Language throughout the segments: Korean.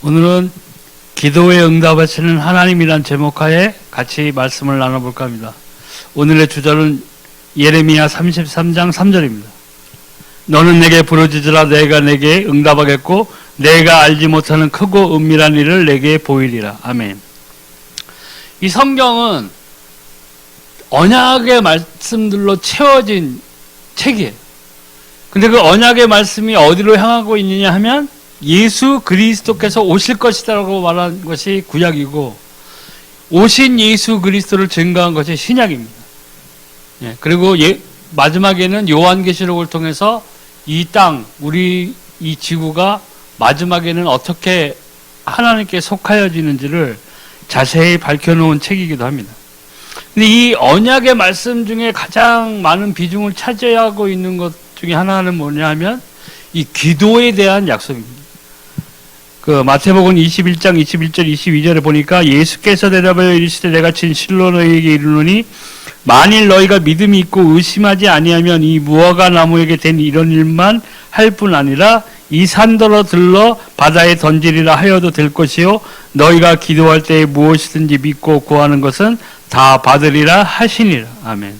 오늘은 기도에 응답하시는 하나님이란 제목하에 같이 말씀을 나눠볼까 합니다. 오늘의 주절은 예레미야 33장 3절입니다. 너는 내게 부르짖으라 내가 내게 응답하겠고 내가 알지 못하는 크고 은밀한 일을 내게 보이리라. 아멘. 이 성경은 언약의 말씀들로 채워진 책이에요. 근데 그 언약의 말씀이 어디로 향하고 있느냐 하면 예수 그리스도께서 오실 것이라고 말한 것이 구약이고 오신 예수 그리스도를 증거한 것이 신약입니다. 그리고 마지막에는 요한계시록을 통해서 이 땅, 우리 이 지구가 마지막에는 어떻게 하나님께 속하여지는지를 자세히 밝혀놓은 책이기도 합니다. 근데 이 언약의 말씀 중에 가장 많은 비중을 차지하고 있는 것 중에 하나는 뭐냐 하면 이 기도에 대한 약속입니다. 마태복음 21장 21절 22절에 보니까 예수께서 대답하여 이르시되 내가 진실로 너희에게 이르노니 만일 너희가 믿음이 있고 의심하지 아니하면 이 무화과 나무에게 된 이런 일만 할 뿐 아니라 이 산더러 들러 바다에 던지리라 하여도 될 것이요 너희가 기도할 때에 무엇이든지 믿고 구하는 것은 다 받으리라 하시니라. 아멘.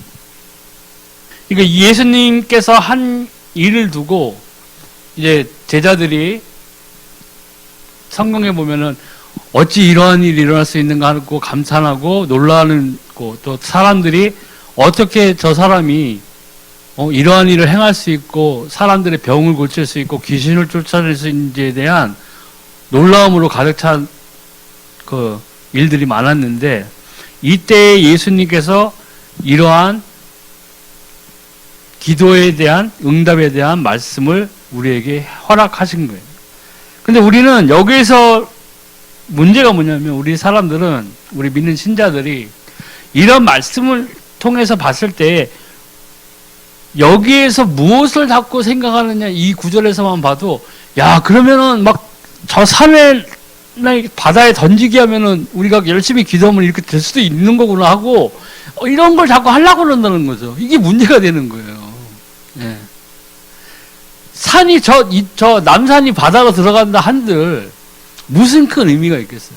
그러니까 예수님께서 한 일을 두고 이제 제자들이 성경에 보면은 어찌 이러한 일이 일어날 수 있는가 하고 감탄하고 놀라는 거, 또 사람들이 어떻게 저 사람이 이러한 일을 행할 수 있고 사람들의 병을 고칠 수 있고 귀신을 쫓아낼 수 있는지에 대한 놀라움으로 가득 찬 그 일들이 많았는데 이때 예수님께서 이러한 기도에 대한 응답에 대한 말씀을 우리에게 허락하신 거예요. 근데 우리는 여기에서 문제가 뭐냐면 우리 사람들은 우리 믿는 신자들이 이런 말씀을 통해서 봤을 때 여기에서 무엇을 자꾸 생각하느냐 이 구절에서만 봐도 야 그러면은 막 저 산에 바다에 던지기 하면은 우리가 열심히 기도하면 이렇게 될 수도 있는 거구나 하고 이런 걸 자꾸 하려고 그런다는 거죠. 이게 문제가 되는 거예요. 예. 산이 저 남산이 바다로 들어간다 한들 무슨 큰 의미가 있겠어요?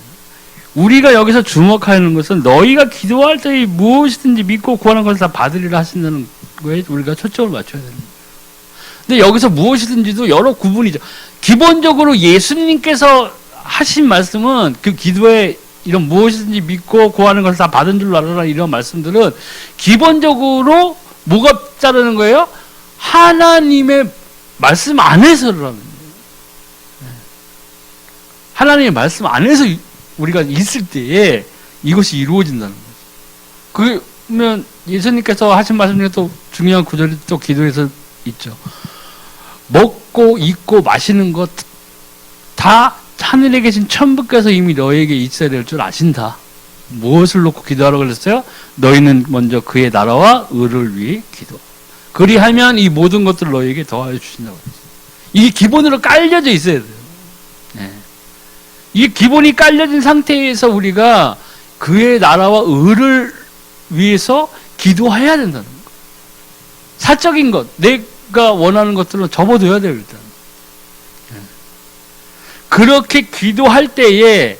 우리가 여기서 주목하는 것은 너희가 기도할 때 무엇이든지 믿고 구하는 것을 다 받으리라 하신다는 거에 우리가 초점을 맞춰야 됩니다. 근데 여기서 무엇이든지도 여러 구분이죠. 기본적으로 예수님께서 하신 말씀은 그 기도에 이런 무엇이든지 믿고 구하는 것을 다 받은 줄로 알아라 이런 말씀들은 기본적으로 뭐가 자르는 거예요? 하나님의 말씀 안에서라는 거예요. 하나님의 말씀 안에서 우리가 있을 때에 이것이 이루어진다는 거죠. 그러면 예수님께서 하신 말씀 중에 또 중요한 구절이 또 기도에서 있죠. 먹고 입고 마시는 것 다 하늘에 계신 천부께서 이미 너에게 있어야 될 줄 아신다. 무엇을 놓고 기도하라고 그랬어요? 너희는 먼저 그의 나라와 의를 위해 기도. 그리하면 이 모든 것들을 너희에게 더하여 주신다고 했어요. 이게 기본으로 깔려져 있어야 돼요. 네. 이게 기본이 깔려진 상태에서 우리가 그의 나라와 의를 위해서 기도해야 된다는 거예요. 사적인 것, 내가 원하는 것들은 접어둬야 돼요, 일단. 네. 그렇게 기도할 때에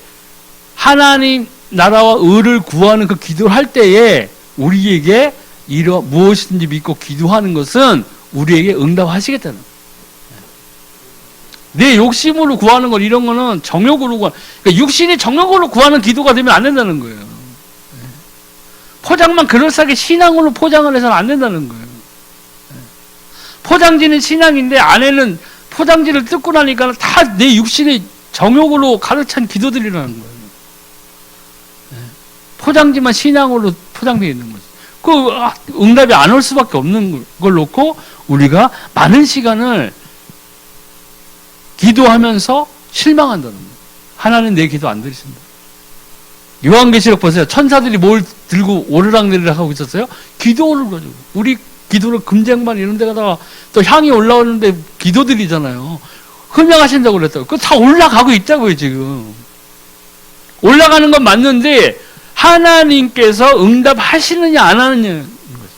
하나님 나라와 의를 구하는 그 기도를 할 때에 우리에게 무엇이든지 믿고 기도하는 것은 우리에게 응답하시겠다는 거예요. 내 욕심으로 구하는 것 이런 거는 정욕으로 구하는 그러니까 육신이 정욕으로 구하는 기도가 되면 안 된다는 거예요. 포장만 그럴싸하게 신앙으로 포장을 해서는 안 된다는 거예요. 포장지는 신앙인데 안에는 포장지를 뜯고 나니까 다 내 육신의 정욕으로 가득 찬 기도들이라는 거예요. 포장지만 신앙으로 포장되어 있는 거죠. 그 응답이 안 올 수밖에 없는 걸 놓고 우리가 많은 시간을 기도하면서 실망한다는 거예요. 하나님 내 기도 안 들으신다. 요한계시록 보세요. 천사들이 뭘 들고 오르락내리락 하고 있었어요? 기도를 가지고. 우리 기도를 금쟁반 이런 데 가다가 또 향이 올라오는데 기도드리잖아요. 흠양하신다고 그랬다고. 그거 다 올라가고 있다고요, 지금. 올라가는 건 맞는데 하나님께서 응답하시느냐 안 하느냐는 거죠.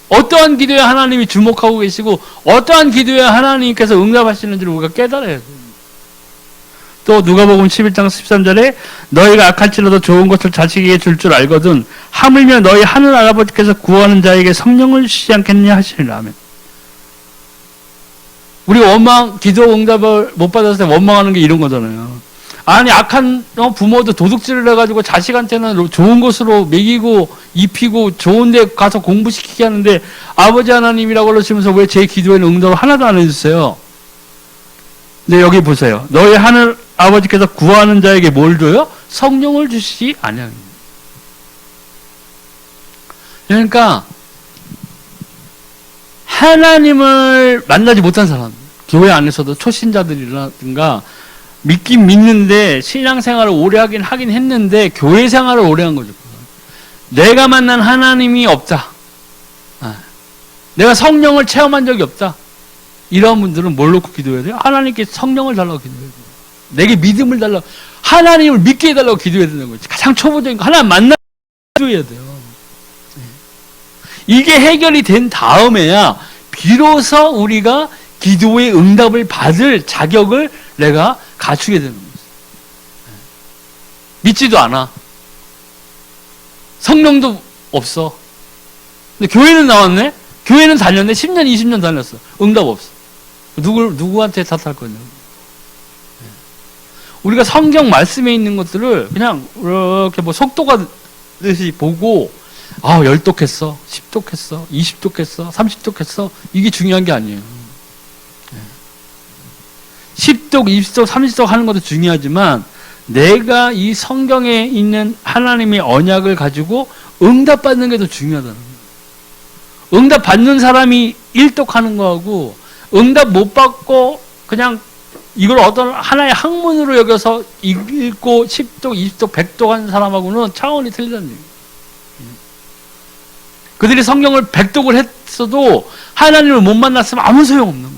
어떠한 기도에 하나님이 주목하고 계시고 어떠한 기도에 하나님께서 응답하시는지를 우리가 깨달아야 돼요. 또 누가복음 11장 13절에 너희가 악할지라도 좋은 것을 자식에게 줄 줄 알거든 하물며 너희 하늘 아버지께서 구하는 자에게 성령을 주시지 않겠느냐 하시니라. 아멘. 우리 기도 응답을 못 받았을 때 원망하는 게 이런 거잖아요. 아니 악한 부모도 도둑질을 해가지고 자식한테는 좋은 것으로 먹이고 입히고 좋은 데 가서 공부시키게 하는데 아버지 하나님이라고 그러시면서 왜 제 기도에는 응답을 하나도 안 해주세요? 근데 여기 보세요. 너희 하늘 아버지께서 구하는 자에게 뭘 줘요? 성령을 주시지 아니하느냐. 그러니까 하나님을 만나지 못한 사람, 교회 안에서도 초신자들이라든가 믿긴 믿는데 신앙생활을 오래 하긴 했는데 교회 생활을 오래 한 거죠. 내가 만난 하나님이 없다. 내가 성령을 체험한 적이 없다. 이런 분들은 뭘 놓고 기도해야 돼요? 하나님께 성령을 달라고 기도해야 돼요. 내게 믿음을 달라고, 하나님을 믿게 해달라고 기도해야 되는 거지. 가장 초보적인 거. 하나님 만나 기도해야 돼요. 이게 해결이 된 다음에야 비로소 우리가 기도의 응답을 받을 자격을 내가 갖추게 되는 거죠. 믿지도 않아. 성령도 없어. 근데 교회는 나왔네? 교회는 다녔네? 10년, 20년 다녔어. 응답 없어. 누구한테 탓할 거냐. 우리가 성경 말씀에 있는 것들을 그냥 이렇게 뭐 속독하듯이 보고, 열독했어, 10독했어, 20독했어, 30독했어. 이게 중요한 게 아니에요. 10독, 20독, 30독 하는 것도 중요하지만 내가 이 성경에 있는 하나님의 언약을 가지고 응답받는 게 더 중요하다는 거예요. 응답 받는 사람이 1독 하는 거하고 응답 못 받고 그냥 이걸 어떤 하나의 학문으로 여겨서 읽고 10독, 20독, 100독 하는 사람하고는 차원이 틀리다는 얘기예요. 그들이 성경을 100독을 했어도 하나님을 못 만났으면 아무 소용없는 거예요.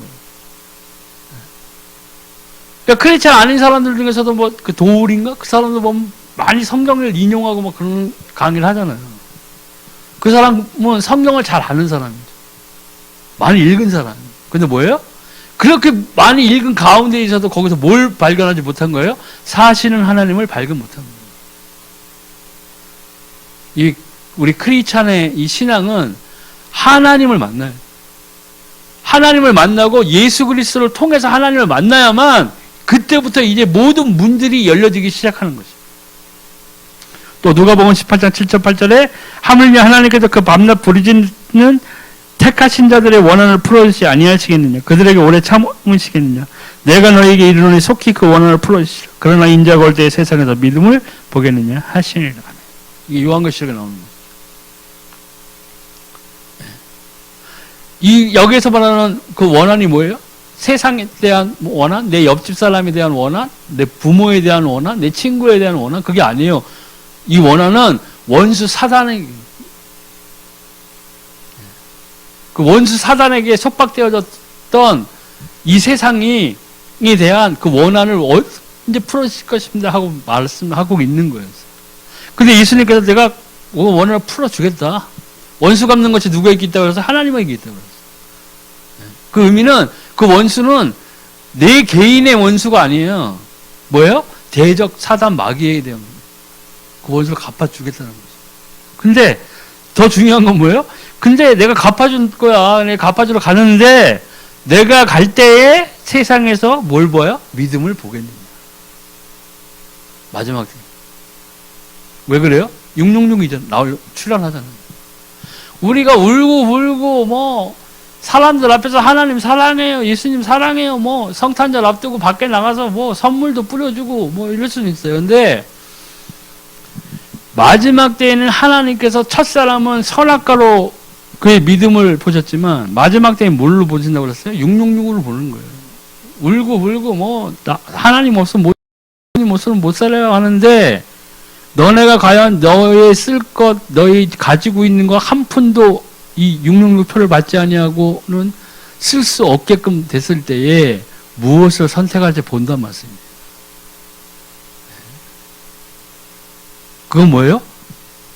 그러니까 크리스찬 아닌 사람들 중에서도 뭐 그 도울인가? 그 사람도 보면 많이 성경을 인용하고 막 그런 강의를 하잖아요. 그 사람은 성경을 잘 아는 사람이죠. 많이 읽은 사람. 근데 뭐예요? 그렇게 많이 읽은 가운데 있어도 거기서 뭘 발견하지 못한 거예요? 사시는 하나님을 발견 못한 거예요. 우리 크리스찬의 이 신앙은 하나님을 만나요. 하나님을 만나고 예수 그리스도를 통해서 하나님을 만나야만 그때부터 이제 모든 문들이 열려지기 시작하는 것이죠. 또 누가복음 18장 7절 8절에 하물며 하나님께서 그 밤낮 부르짖는 택하신 자들의 원한을 풀어주시 아니하시겠느냐. 그들에게 오래 참으시겠느냐. 내가 너에게 이르노니 속히 그 원한을 풀어주시라. 그러나 인자가 올 때에 세상에서 믿음을 보겠느냐 하시니라. 이게 요한계시록에 나오는 거예요. 여기에서 말하는 그 원한이 뭐예요? 세상에 대한 원한, 내 옆집 사람에 대한 원한, 내 부모에 대한 원한, 내 친구에 대한 원한, 그게 아니에요. 이 원한은 원수 사단에게, 그 원수 사단에게 속박되어졌던 이 세상에 대한 그 원한을 언제 풀어주실 것입니다 하고 말씀하고 있는 거예요. 근데 예수님께서 내가 원한을 풀어주겠다. 원수 갚는 것이 누구에게 있다고 해서 하나님에게 있다고 그랬어요. 그 의미는 그 원수는 내 개인의 원수가 아니에요. 뭐예요? 대적 사단 마귀에 대한 그 원수를 갚아주겠다는 거죠. 근데 더 중요한 건 뭐예요? 근데 내가 갚아줄 거야. 내가 갚아주러 가는데 내가 갈 때에 세상에서 뭘 봐요? 믿음을 보겠느냐. 마지막 왜 그래요? 666이잖아. 출연하잖아요. 우리가 울고 불고 뭐 사람들 앞에서 하나님 사랑해요, 예수님 사랑해요, 뭐 성탄절 앞두고 밖에 나가서 뭐 선물도 뿌려주고 뭐 이럴 수는 있어요. 근데 마지막 때에는 하나님께서 첫사람은 선악과로 그의 믿음을 보셨지만 마지막 때에 뭘로 보신다고 그랬어요? 666으로 보는 거예요. 울고 불고 뭐 하나님 없으면 못 살아요 하는데 너네가 과연 너의 쓸 것, 너희 가지고 있는 거 한 푼도 이 666표를 받지 아니하고는 쓸 수 없게끔 됐을 때에 무엇을 선택할지 본단 말씀입니다. 그건 뭐예요?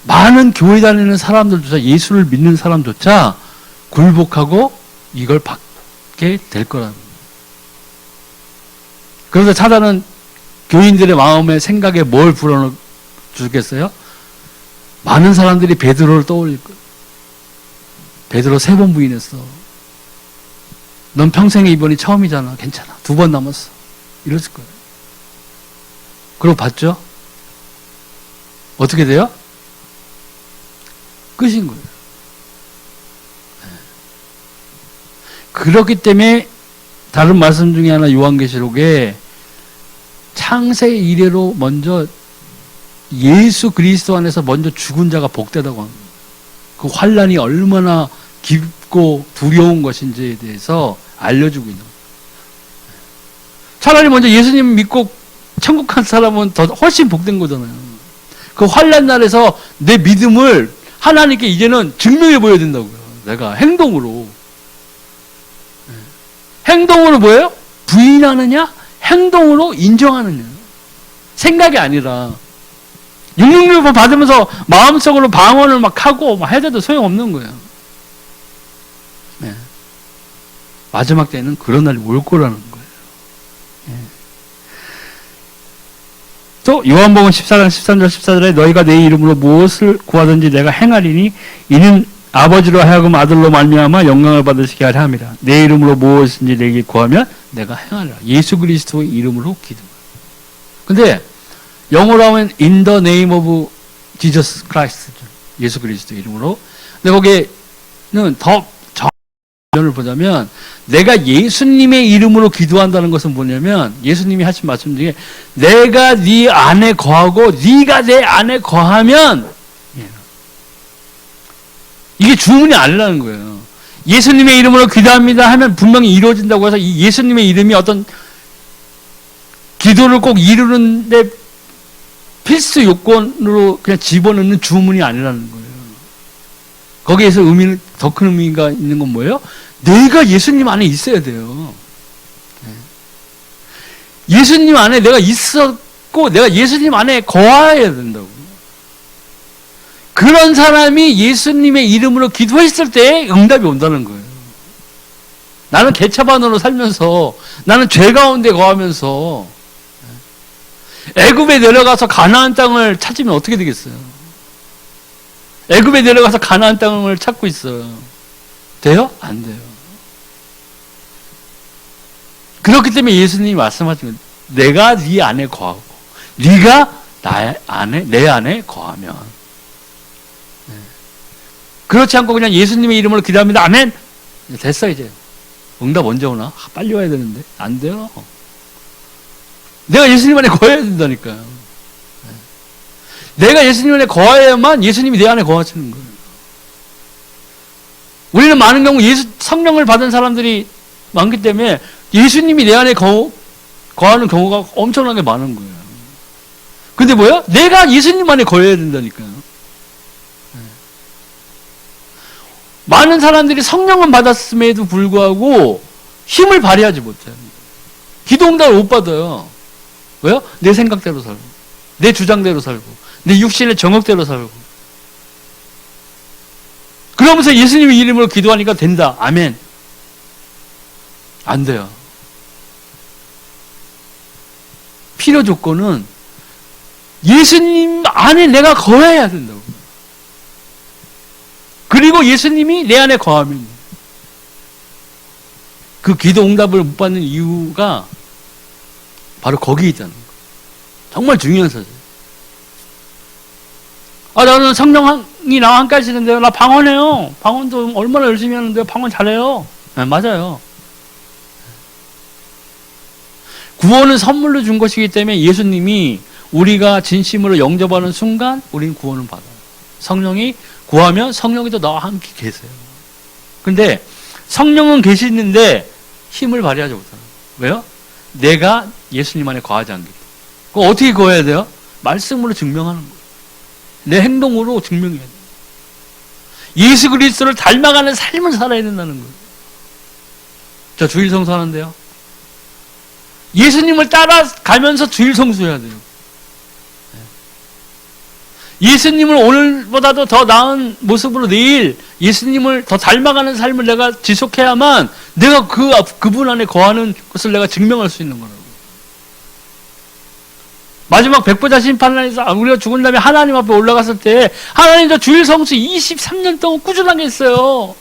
많은 교회 다니는 사람들조차, 예수를 믿는 사람조차 굴복하고 이걸 받게 될 거라는 거예요. 그래서 사단은 교인들의 마음에 생각에 뭘 불어넣어주겠어요? 많은 사람들이 베드로를 떠올릴 거예요. 베드로 3번 부인했어. 넌 평생에 이번이 처음이잖아. 괜찮아. 2번 남았어. 이랬을 거예요. 그러고 봤죠? 어떻게 돼요? 끝인 거예요. 그렇기 때문에 다른 말씀 중에 하나 요한계시록에 창세 이래로 먼저 예수 그리스도 안에서 먼저 죽은 자가 복되다고 합니다. 그 환란이 얼마나 깊고 두려운 것인지에 대해서 알려주고 있는 거예요. 차라리 먼저 예수님 믿고 천국 간 사람은 더 훨씬 복된 거잖아요. 그 환란 날에서 내 믿음을 하나님께 이제는 증명해 보여야 된다고요. 내가 행동으로. 행동으로 뭐예요? 부인하느냐? 행동으로 인정하느냐? 생각이 아니라 666번 받으면서 마음속으로 방언을 막 하고 막 해도 소용없는 거예요. 네. 마지막 때는 그런 날이 올 거라는 거예요. 네. 또 요한복음 14장 13절 14절에 너희가 내 이름으로 무엇을 구하든지 내가 행하리니 이는 아버지로 하여금 아들로 말미암아 영광을 받으시게 하려 함이라. 내 이름으로 무엇인지 내게 구하면 내가 행하리라. 예수 그리스도의 이름으로 기도하라. 근데 영어로 하면 in the name of Jesus Christ. 예수 그리스도 이름으로. 근데 거기에는 더 정면을 보자면 내가 예수님의 이름으로 기도한다는 것은 뭐냐면 예수님이 하신 말씀 중에 내가 네 안에 거하고 네가 내 안에 거하면 이게 주문이 아니라는 거예요. 예수님의 이름으로 기도합니다 하면 분명히 이루어진다고 해서 이 예수님의 이름이 어떤 기도를 꼭 이루는데 필수 요건으로 그냥 집어넣는 주문이 아니라는 거예요. 거기에서 의미는 더 큰 의미가 있는 건 뭐예요? 내가 예수님 안에 있어야 돼요. 예수님 안에 내가 있었고 내가 예수님 안에 거해야 된다고. 그런 사람이 예수님의 이름으로 기도했을 때 응답이 온다는 거예요. 나는 개차반으로 살면서 나는 죄 가운데 거하면서 애굽에 내려가서 가나안 땅을 찾으면 어떻게 되겠어요? 애굽에 내려가서 가나안 땅을 찾고 있어요. 돼요? 안 돼요. 그렇기 때문에 예수님이 말씀하시는 내가 네 안에 거하고 네가 내 안에 거하면 그렇지 않고 그냥 예수님의 이름으로 기도합니다. 아멘. 됐어 이제. 응답 언제 오나? 빨리 와야 되는데. 안 돼요. 내가 예수님 안에 거해야 된다니까요. 내가 예수님 안에 거해야만 예수님이 내 안에 거하시는 거예요. 우리는 많은 경우 성령을 받은 사람들이 많기 때문에 예수님이 내 안에 거하는 경우가 엄청나게 많은 거예요. 근데 뭐야? 내가 예수님 안에 거해야 된다니까요. 많은 사람들이 성령은 받았음에도 불구하고 힘을 발휘하지 못해요. 기도 응답을 못 받아요. 왜요? 내 생각대로 살고, 내 주장대로 살고, 내 육신의 정욕대로 살고. 그러면서 예수님의 이름으로 기도하니까 된다. 아멘. 안 돼요. 필요 조건은 예수님 안에 내가 거해야 된다고. 그리고 예수님이 내 안에 거하면 그 기도 응답을 못 받는 이유가 바로 거기에 있다는 거예요. 정말 중요한 사실. 나는 성령이 나와 함께 하시는데요. 나 방언해요. 방언도 얼마나 열심히 하는데요. 방언 잘해요. 네, 맞아요. 구원은 선물로 준 것이기 때문에 예수님이 우리가 진심으로 영접하는 순간 우리는 구원을 받아요. 성령이 구하면 성령이 또 나와 함께 계세요. 근데 성령은 계시는데 힘을 발휘하지 못하는 거예요. 왜요? 내가 예수님 안에 거하지 않기 때문에. 그거 어떻게 거해야 돼요? 말씀으로 증명하는 거예요. 내 행동으로 증명해야 돼요. 예수 그리스도를 닮아가는 삶을 살아야 된다는 거예요. 저 주일 성수하는데요. 예수님을 따라가면서 주일 성수해야 돼요. 예수님을 오늘보다도 더 나은 모습으로 내일 예수님을 더 닮아가는 삶을 내가 지속해야만 내가 그분 안에 거하는 것을 내가 증명할 수 있는 거라고. 마지막 백보자 심판에서 우리가 죽은 다음에 하나님 앞에 올라갔을 때 하나님 저 주일 성수 23년 동안 꾸준하게 했어요.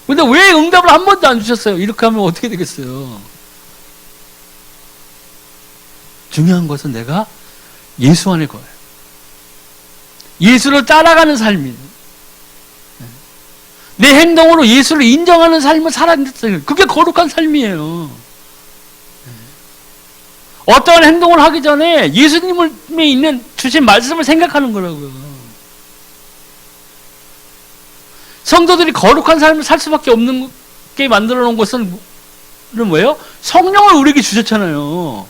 근데 왜 응답을 한 번도 안 주셨어요? 이렇게 하면 어떻게 되겠어요? 중요한 것은 내가 예수 안에 거예요. 예수를 따라가는 삶이에요. 내 행동으로 예수를 인정하는 삶을 살았어요. 그게 거룩한 삶이에요. 어떠한 행동을 하기 전에 예수님이 있는 주신 말씀을 생각하는 거라고요. 성도들이 거룩한 삶을 살 수밖에 없는 게 만들어 놓은 것은 뭐예요? 성령을 우리에게 주셨잖아요.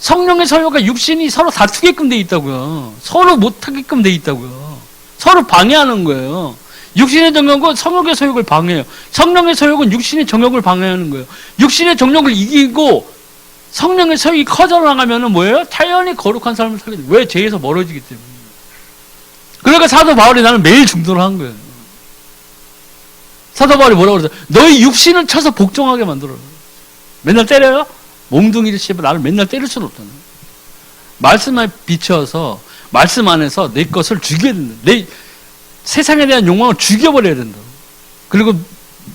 성령의 소유가 육신이 서로 다투게끔 돼 있다고요. 서로 못하게끔 돼 있다고요. 서로 방해하는 거예요. 육신의 정욕은 성욕의 소욕을 방해해요. 성령의 소욕은 육신의 정욕을 방해하는 거예요. 육신의 정욕을 이기고 성령의 소욕이 커져나가면은 뭐예요? 자연히 거룩한 삶을 살게 돼요. 왜? 죄에서 멀어지기 때문에. 그러니까 사도 바울이 나는 매일 중도를 한 거예요. 사도 바울이 뭐라고 그랬어요? 너희 육신을 쳐서 복종하게 만들어라. 맨날 때려요? 몽둥이를 씹어 나를 맨날 때릴 수는 없잖아요. 말씀에 비춰서 말씀 안에서 내 것을 죽여야 된다. 내 세상에 대한 욕망을 죽여버려야 된다. 그리고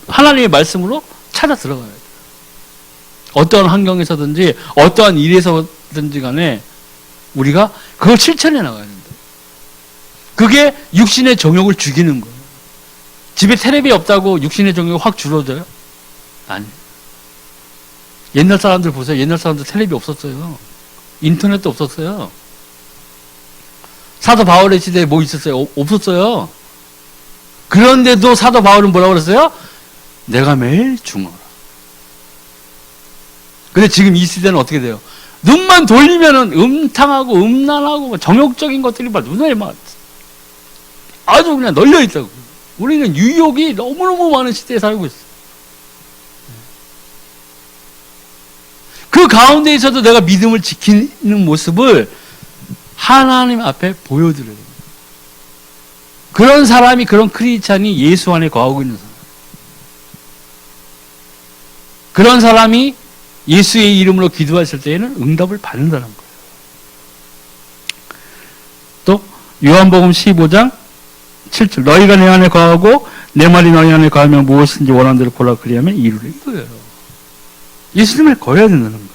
하나님의 말씀으로 찾아 들어가야 돼요. 어떠한 환경에서든지 어떠한 일에서든지 간에 우리가 그걸 실천해 나가야 된다. 그게 육신의 정욕을 죽이는 거예요. 집에 텔레비 없다고 육신의 정욕이 확 줄어들어요? 아니에요. 옛날 사람들 보세요. 옛날 사람들 텔레비 없었어요. 인터넷도 없었어요. 사도 바울의 시대에 뭐 있었어요? 없었어요. 그런데도 사도 바울은 뭐라고 그랬어요? 내가 매일 중어라. 근데 지금 이 시대는 어떻게 돼요? 눈만 돌리면은 음탕하고 음란하고 정욕적인 것들이 막 눈에 막 아주 그냥 널려 있다고. 우리는 유욕이 너무너무 많은 시대에 살고 있어요. 그 가운데에서도 내가 믿음을 지키는 모습을 하나님 앞에 보여드려야 됩니다. 그런 사람이, 그런 크리스찬이 예수 안에 거하고 있는 사람. 그런 사람이 예수의 이름으로 기도했을 때에는 응답을 받는다는 거예요. 또 요한복음 15장 7절 너희가 내 안에 거하고 내 말이 너희 안에 거하면 무엇인지 원하는 대로 골라 그리하면 이루리. 이거예요. 예수님을 거해야 된다는 거예요.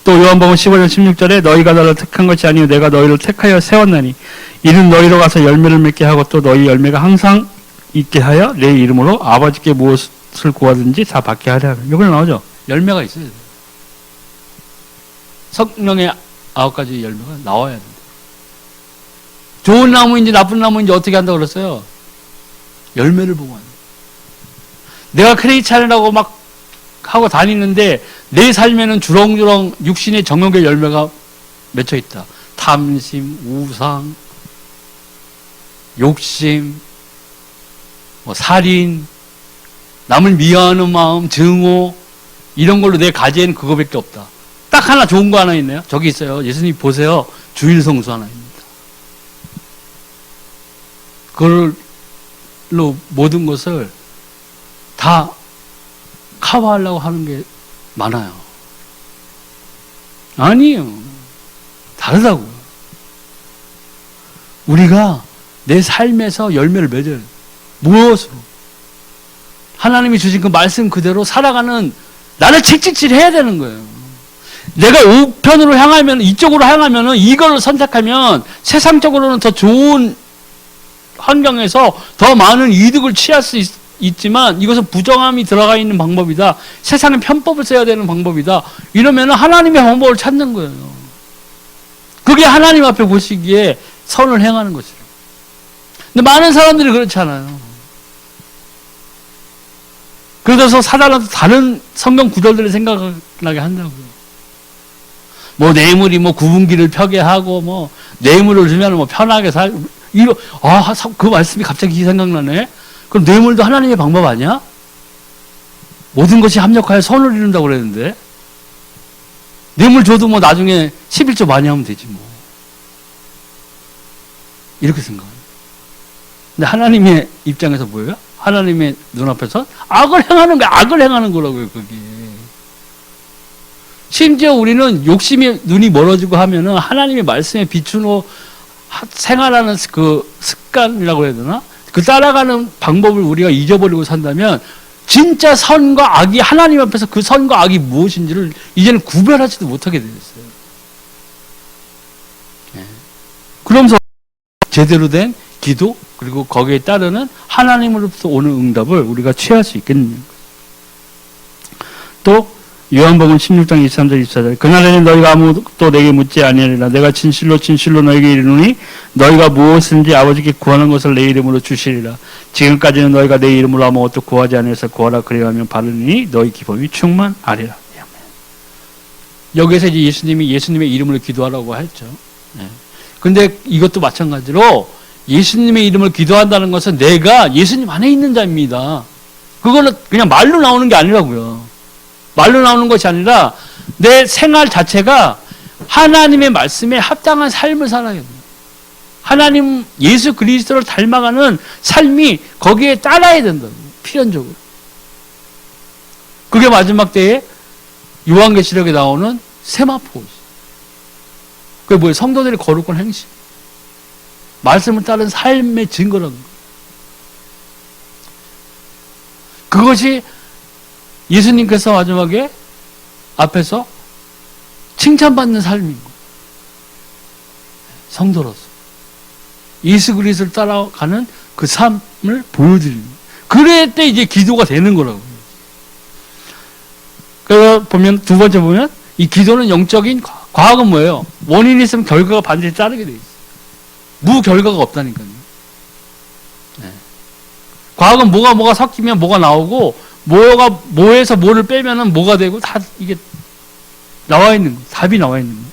또 요한복음 15장 16절에 너희가 나를 택한 것이 아니요 내가 너희를 택하여 세웠나니 이는 너희로 가서 열매를 맺게 하고 또 너희 열매가 항상 있게 하여 내 이름으로 아버지께 무엇을 구하든지 다 받게 하려 하면. 이걸 나오죠. 열매가 있어야 돼요. 성령의 9가지 열매가 나와야 된다. 좋은 나무인지 나쁜 나무인지 어떻게 한다고 그랬어요? 열매를 보고 한다. 내가 크리스찬이라고 막 하고 다니는데 내 삶에는 주렁주렁 육신의 정욕의 열매가 맺혀 있다. 탐심, 우상, 욕심, 살인, 남을 미워하는 마음, 증오, 이런 걸로 내 가지에는 그거밖에 없다. 딱 하나 좋은 거 하나 있네요. 저기 있어요. 예수님 보세요. 주일 성수 하나입니다. 그걸로 모든 것을 다 커버하려고 하는 게 많아요. 아니에요. 다르다고요. 우리가 내 삶에서 열매를 맺어야 돼요. 무엇으로? 하나님이 주신 그 말씀 그대로 살아가는 나를 채찍질해야 되는 거예요. 내가 우편으로 향하면, 이쪽으로 향하면 이걸 선택하면 세상적으로는 더 좋은 환경에서 더 많은 이득을 취할 수 있지만 이것은 부정함이 들어가 있는 방법이다. 세상의 편법을 써야 되는 방법이다. 이러면 하나님의 방법을 찾는 거예요. 그게 하나님 앞에 보시기에 선을 행하는 것이에요. 근데 많은 사람들이 그렇지 않아요. 그래서 사단은 다른 성경 구절들을 생각나게 한다고요. 뭐 뇌물이 뭐 구분기를 펴게 하고 뭐 뇌물을 주면 뭐 편하게 그 말씀이 갑자기 생각나네. 그럼 뇌물도 하나님의 방법 아니야? 모든 것이 합력하여 선을 이룬다고 그랬는데 뇌물 줘도 뭐 나중에 11조 많이 하면 되지 뭐. 이렇게 생각해요. 근데 하나님의 입장에서 뭐예요? 하나님의 눈앞에서 악을 행하는 거야. 악을 행하는 거라고요, 그게. 심지어 우리는 욕심이 눈이 멀어지고 하면은 하나님의 말씀에 비추어 생활하는 그 습관이라고 해야 되나? 그 따라가는 방법을 우리가 잊어버리고 산다면 진짜 선과 악이 하나님 앞에서 그 선과 악이 무엇인지를 이제는 구별하지도 못하게 되었어요. 그러면서 제대로 된 기도 그리고 거기에 따르는 하나님으로부터 오는 응답을 우리가 취할 수 있겠느냐. 또 요한복음 16장 23절 24절 그날에는 너희가 아무것도 내게 묻지 아니하리라. 내가 진실로 진실로 너희에게 이르노니 너희가 무엇인지 아버지께 구하는 것을 내 이름으로 주시리라. 지금까지는 너희가 내 이름으로 아무것도 구하지 아니해서 구하라 그리하면 받으니 너희 기쁨이 충만하리라. 여기서 이제 예수님의 이름으로 기도하라고 했죠. 근데 이것도 마찬가지로 예수님의 이름을 기도한다는 것은 내가 예수님 안에 있는 자입니다. 그거는 그냥 말로 나오는 게 아니라고요. 말로 나오는 것이 아니라 내 생활 자체가 하나님의 말씀에 합당한 삶을 살아야 돼요. 하나님 예수 그리스도를 닮아가는 삶이 거기에 따라야 된다고 필연적으로. 그게 마지막 때에 요한계시록에 나오는 세마포. 그게 뭐예요? 성도들이 거룩한 행실. 말씀을 따른 삶의 증거라는 거예요. 그것이 예수님께서 마지막에 앞에서 칭찬받는 삶인 거예요. 성도로서. 예수 그리스도를 따라가는 그 삶을 보여드리는 거예요. 그럴 때 이제 기도가 되는 거라고요. 그래서 보면, 두 번째 보면, 이 기도는 영적인 과학은 뭐예요? 원인이 있으면 결과가 반드시 따르게 돼 있어요. 무결과가 없다니까요. 과학은 뭐가 섞이면 뭐가 나오고, 뭐에서 뭐를 빼면은 뭐가 되고, 다 이게 나와 있는 거예요. 답이 나와 있는 거예요.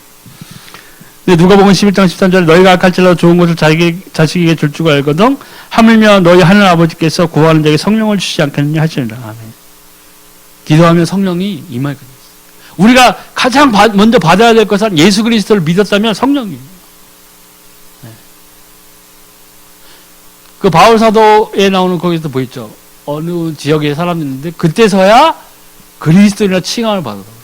근데 누가복음 11장 13절에 너희가 악할지라도 좋은 것을 자식에게 줄 줄 알거든 하물며 너희 하늘 아버지께서 구하는 자에게 성령을 주시지 않겠느냐 하시니라. 아멘. 기도하면 성령이 임할 거예요. 우리가 가장 먼저 받아야 될 것은 예수 그리스도를 믿었다면 성령이에요. 그 바울 사도에 나오는 거기서 보였죠. 어느 지역에 사람이 있는데 그때서야 그리스도인이라 칭함을 받았다고.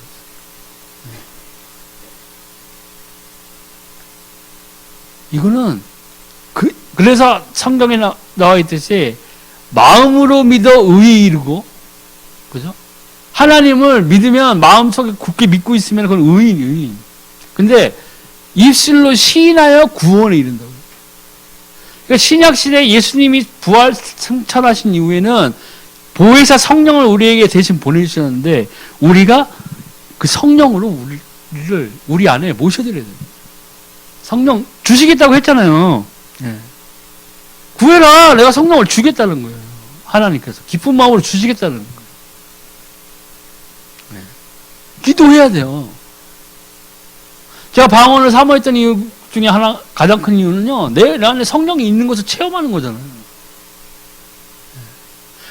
이거는 그래서 성경에 나와 있듯이 마음으로 믿어 의에 이르고, 그죠? 하나님을 믿으면 마음속에 굳게 믿고 있으면 그건 의인. 근데 입술로 시인하여 구원에 이른다고. 그러니까 신약시대에 예수님이 부활 승천하신 이후에는 보혜사 성령을 우리에게 대신 보내주셨는데 우리가 그 성령으로 우리 안에 모셔드려야 돼요. 성령 주시겠다고 했잖아요. 구해라. 내가 성령을 주겠다는 거예요. 하나님께서 기쁜 마음으로 주시겠다는 거예요. 기도해야 돼요. 제가 방언을 사모했던 이유 중에 하나, 가장 큰 이유는요, 내 안에 성령이 있는 것을 체험하는 거잖아요.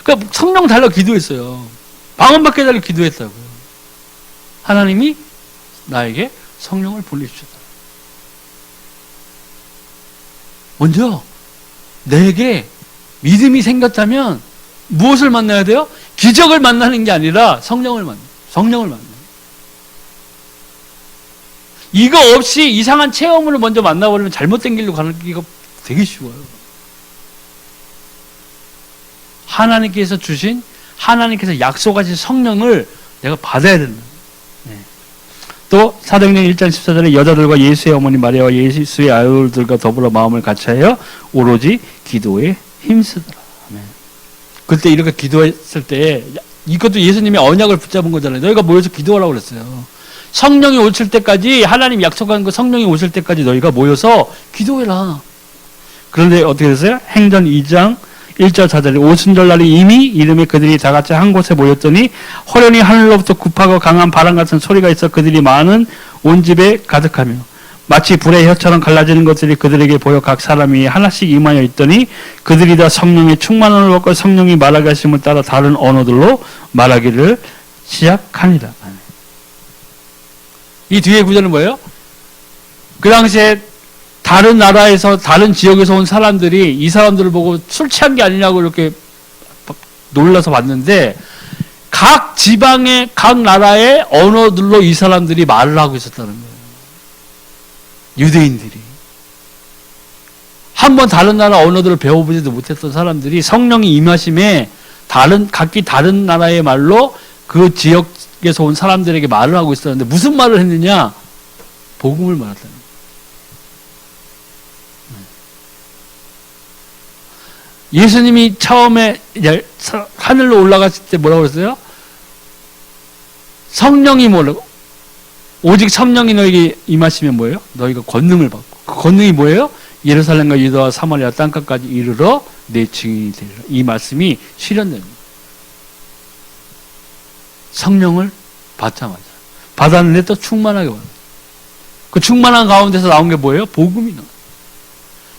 그러니까 성령 달라고 기도했어요. 방언 받게 달라고 기도했다고요. 하나님이 나에게 성령을 보내주셨다. 먼저 내게 믿음이 생겼다면 무엇을 만나야 돼요? 기적을 만나는 게 아니라 성령을 만나요. 이거 없이 이상한 체험을 먼저 만나버리면 잘못된 길로 가는 게 되게 쉬워요. 하나님께서 약속하신 성령을 내가 받아야 된다. 또 사도행전 1장 14절에 여자들과 예수의 어머니 마리아와 예수의 아들들과 더불어 마음을 같이하여 오로지 기도에 힘쓰더라. 그때 이렇게 기도했을 때 이것도 예수님의 언약을 붙잡은 거잖아요. 너희가 모여서 기도하라고 그랬어요. 성령이 오실 때까지, 하나님 약속한 그 성령이 오실 때까지 너희가 모여서 기도해라. 그런데 어떻게 됐어요? 행전 2장 1절 4절에 오순절날이 이미 이름에 그들이 다 같이 한 곳에 모였더니 호련히 하늘로부터 굽하고 강한 바람 같은 소리가 있어 그들이 많은 온 집에 가득하며 마치 불의 혀처럼 갈라지는 것들이 그들에게 보여 각 사람이 하나씩 임하여 있더니 그들이 다 성령의 충만함을 받고 성령이 말하게 하심을 따라 다른 언어들로 말하기를 시작하니라. 이 뒤에 구절은 뭐예요? 그 당시에 다른 나라에서, 다른 지역에서 온 사람들이 이 사람들을 보고 술 취한 게 아니냐고 이렇게 놀라서 봤는데, 각 지방의 각 나라의 언어들로 이 사람들이 말을 하고 있었다는 거예요. 유대인들이. 한번 다른 나라 언어들을 배워보지도 못했던 사람들이 성령이 임하심에 각기 다른 나라의 말로 그 지역에서 온 사람들에게 말을 하고 있었는데 무슨 말을 했느냐? 복음을 말했다는 거예요. 예수님이 처음에 하늘로 올라갔을 때 뭐라고 그랬어요? 성령이 뭐라고? 오직 성령이 너에게 임하시면 뭐예요? 너희가 권능을 받고. 그 권능이 뭐예요? 예루살렘과 유다와 사마리아 땅끝까지 이르러 내 증인이 되리라. 이 말씀이 실현됩니다. 성령을 받자마자. 받았는데 또 충만하게 받아요. 그 충만한 가운데서 나온 게 뭐예요? 복음이 나와요.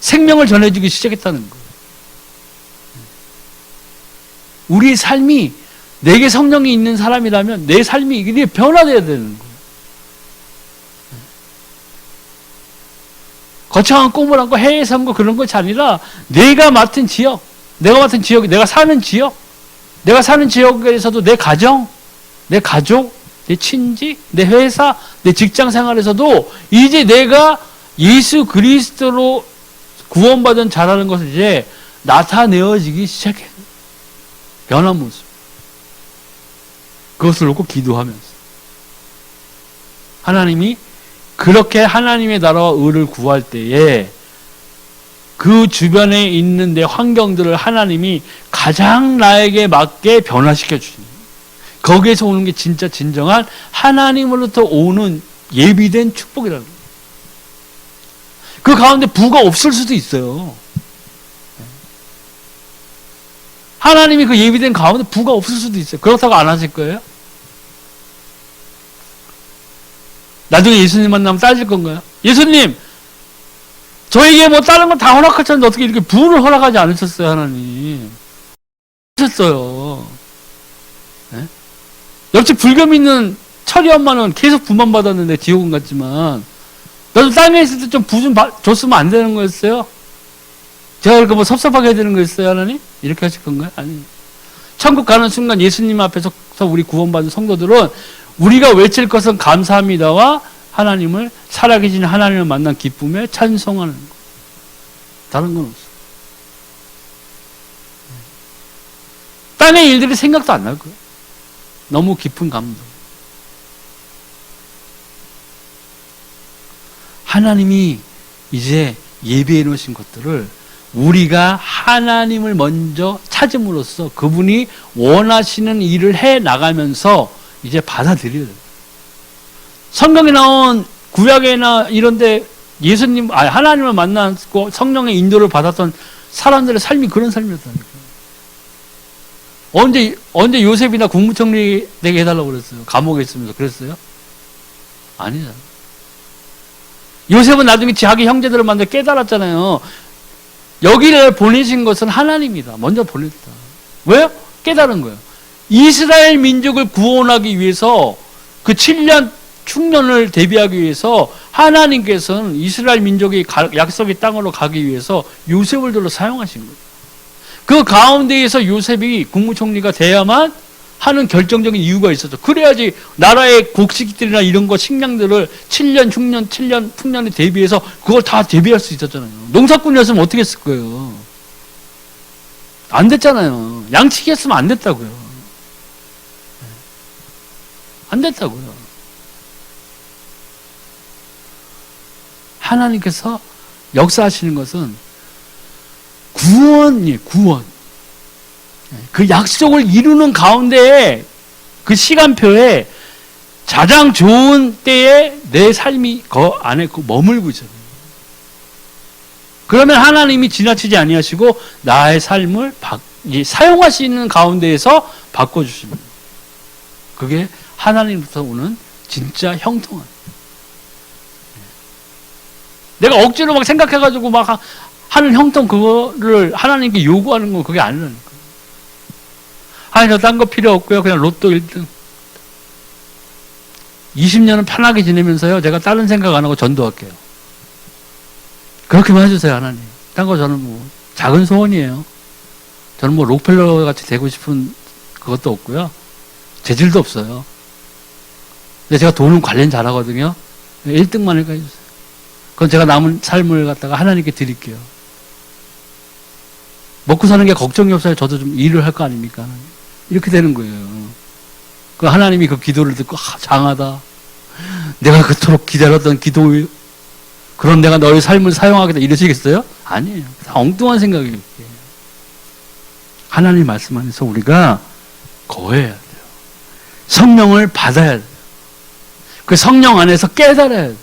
생명을 전해주기 시작했다는 거예요. 우리의 삶이 내게 성령이 있는 사람이라면 내 삶이 이게 변화되어야 되는 거예요. 거창한 꿈을 안고 해외에 살고 그런 것이 아니라 내가 맡은 지역, 내가 사는 지역, 내가 사는 지역에서도 내 가정, 내 가족, 내 친지, 내 회사, 내 직장 생활에서도 이제 내가 예수 그리스도로 구원받은 자라는 것을 이제 나타내어지기 시작해요. 변한 모습. 그것을 놓고 기도하면서 하나님이 그렇게 하나님의 나라와 의를 구할 때에 그 주변에 있는 내 환경들을 하나님이 가장 나에게 맞게 변화시켜 주십니다. 거기에서 오는 게 진짜 진정한 하나님으로부터 오는 예비된 축복이라는 거예요. 그 가운데 부가 없을 수도 있어요. 하나님이 그 예비된 가운데 부가 없을 수도 있어요. 그렇다고 안 하실 거예요? 나중에 예수님 만나면 따질 건가요? 예수님, 저에게 뭐 다른 건 다 허락하셨는데 어떻게 이렇게 부를 허락하지 않으셨어요, 하나님? 하셨어요. 네? 옆집 불교 믿는 철이 엄마는 계속 부만 받았는데 지옥은 갔지만 나도 땅에 있을 때 좀 부 좀 줬으면 안 되는 거였어요? 제가 그렇게 뭐 섭섭하게 해야 되는 거였어요, 하나님? 이렇게 하실 건가요? 아니. 천국 가는 순간 예수님 앞에서 우리 구원받은 성도들은 우리가 외칠 것은 감사합니다와 하나님을 살아계신 하나님을 만난 기쁨에 찬송하는 것. 다른 건 없어요. 땅의 일들이 생각도 안 날 거예요. 너무 깊은 감동. 하나님이 이제 예비해 놓으신 것들을 우리가 하나님을 먼저 찾음으로써 그분이 원하시는 일을 해 나가면서 이제 받아들여야 돼요. 성경에 나온 구약에나 이런데 하나님을 만났고 성령의 인도를 받았던 사람들의 삶이 그런 삶이었다니까요. 언제 요셉이나 국무총리 되게 해달라고 그랬어요? 감옥에 있으면서 그랬어요? 아니잖아요. 요셉은 나중에 자기 형제들을 만나 깨달았잖아요. 여기를 보내신 것은 하나님이다. 먼저 보냈다. 왜요? 깨달은 거예요. 이스라엘 민족을 구원하기 위해서 그 7년 충년을 대비하기 위해서 하나님께서는 이스라엘 민족이 약속의 땅으로 가기 위해서 요셉을 들어 사용하신 거예요. 그 가운데에서 요셉이 국무총리가 돼야만 하는 결정적인 이유가 있었죠. 그래야지 나라의 곡식들이나 이런 거 식량들을 7년 풍년에 대비해서 그걸 다 대비할 수 있었잖아요. 농사꾼이었으면 어떻게 했을 거예요? 안 됐잖아요. 양치기 했으면 안 됐다고요. 안 됐다고요. 하나님께서 역사하시는 것은 구원이에요. 구원. 그 약속을 이루는 가운데 그 시간표에 가장 좋은 때에 내 삶이 그 안에 머물고 있어요. 그러면 하나님이 지나치지 아니하시고 나의 삶을 사용하시는 가운데에서 바꿔주십니다. 그게 하나님부터 오는 진짜 형통함. 내가 억지로 막 생각해가지고 막 하는 형통 그거를 하나님께 요구하는 건 그게 아니라니까. 아니, 저 딴 거 필요 없고요. 그냥 로또 1등. 20년은 편하게 지내면서요. 제가 다른 생각 안 하고 전도할게요. 그렇게만 해주세요, 하나님. 딴 거 저는 뭐, 작은 소원이에요. 저는 뭐, 록펠러 같이 되고 싶은 그것도 없고요. 재질도 없어요. 근데 제가 돈은 관련 잘하거든요. 1등만 해주세요. 그건 제가 남은 삶을 갖다가 하나님께 드릴게요. 먹고 사는 게 걱정이 없어요. 저도 좀 일을 할 거 아닙니까? 이렇게 되는 거예요. 그 하나님이 그 기도를 듣고 장하다. 내가 그토록 기다렸던 기도, 그럼 내가 너의 삶을 사용하겠다 이러시겠어요? 아니에요. 다 엉뚱한 생각이에요. 하나님 말씀 안에서 우리가 거해야 돼요. 성령을 받아야 돼요. 그 성령 안에서 깨달아야 돼요.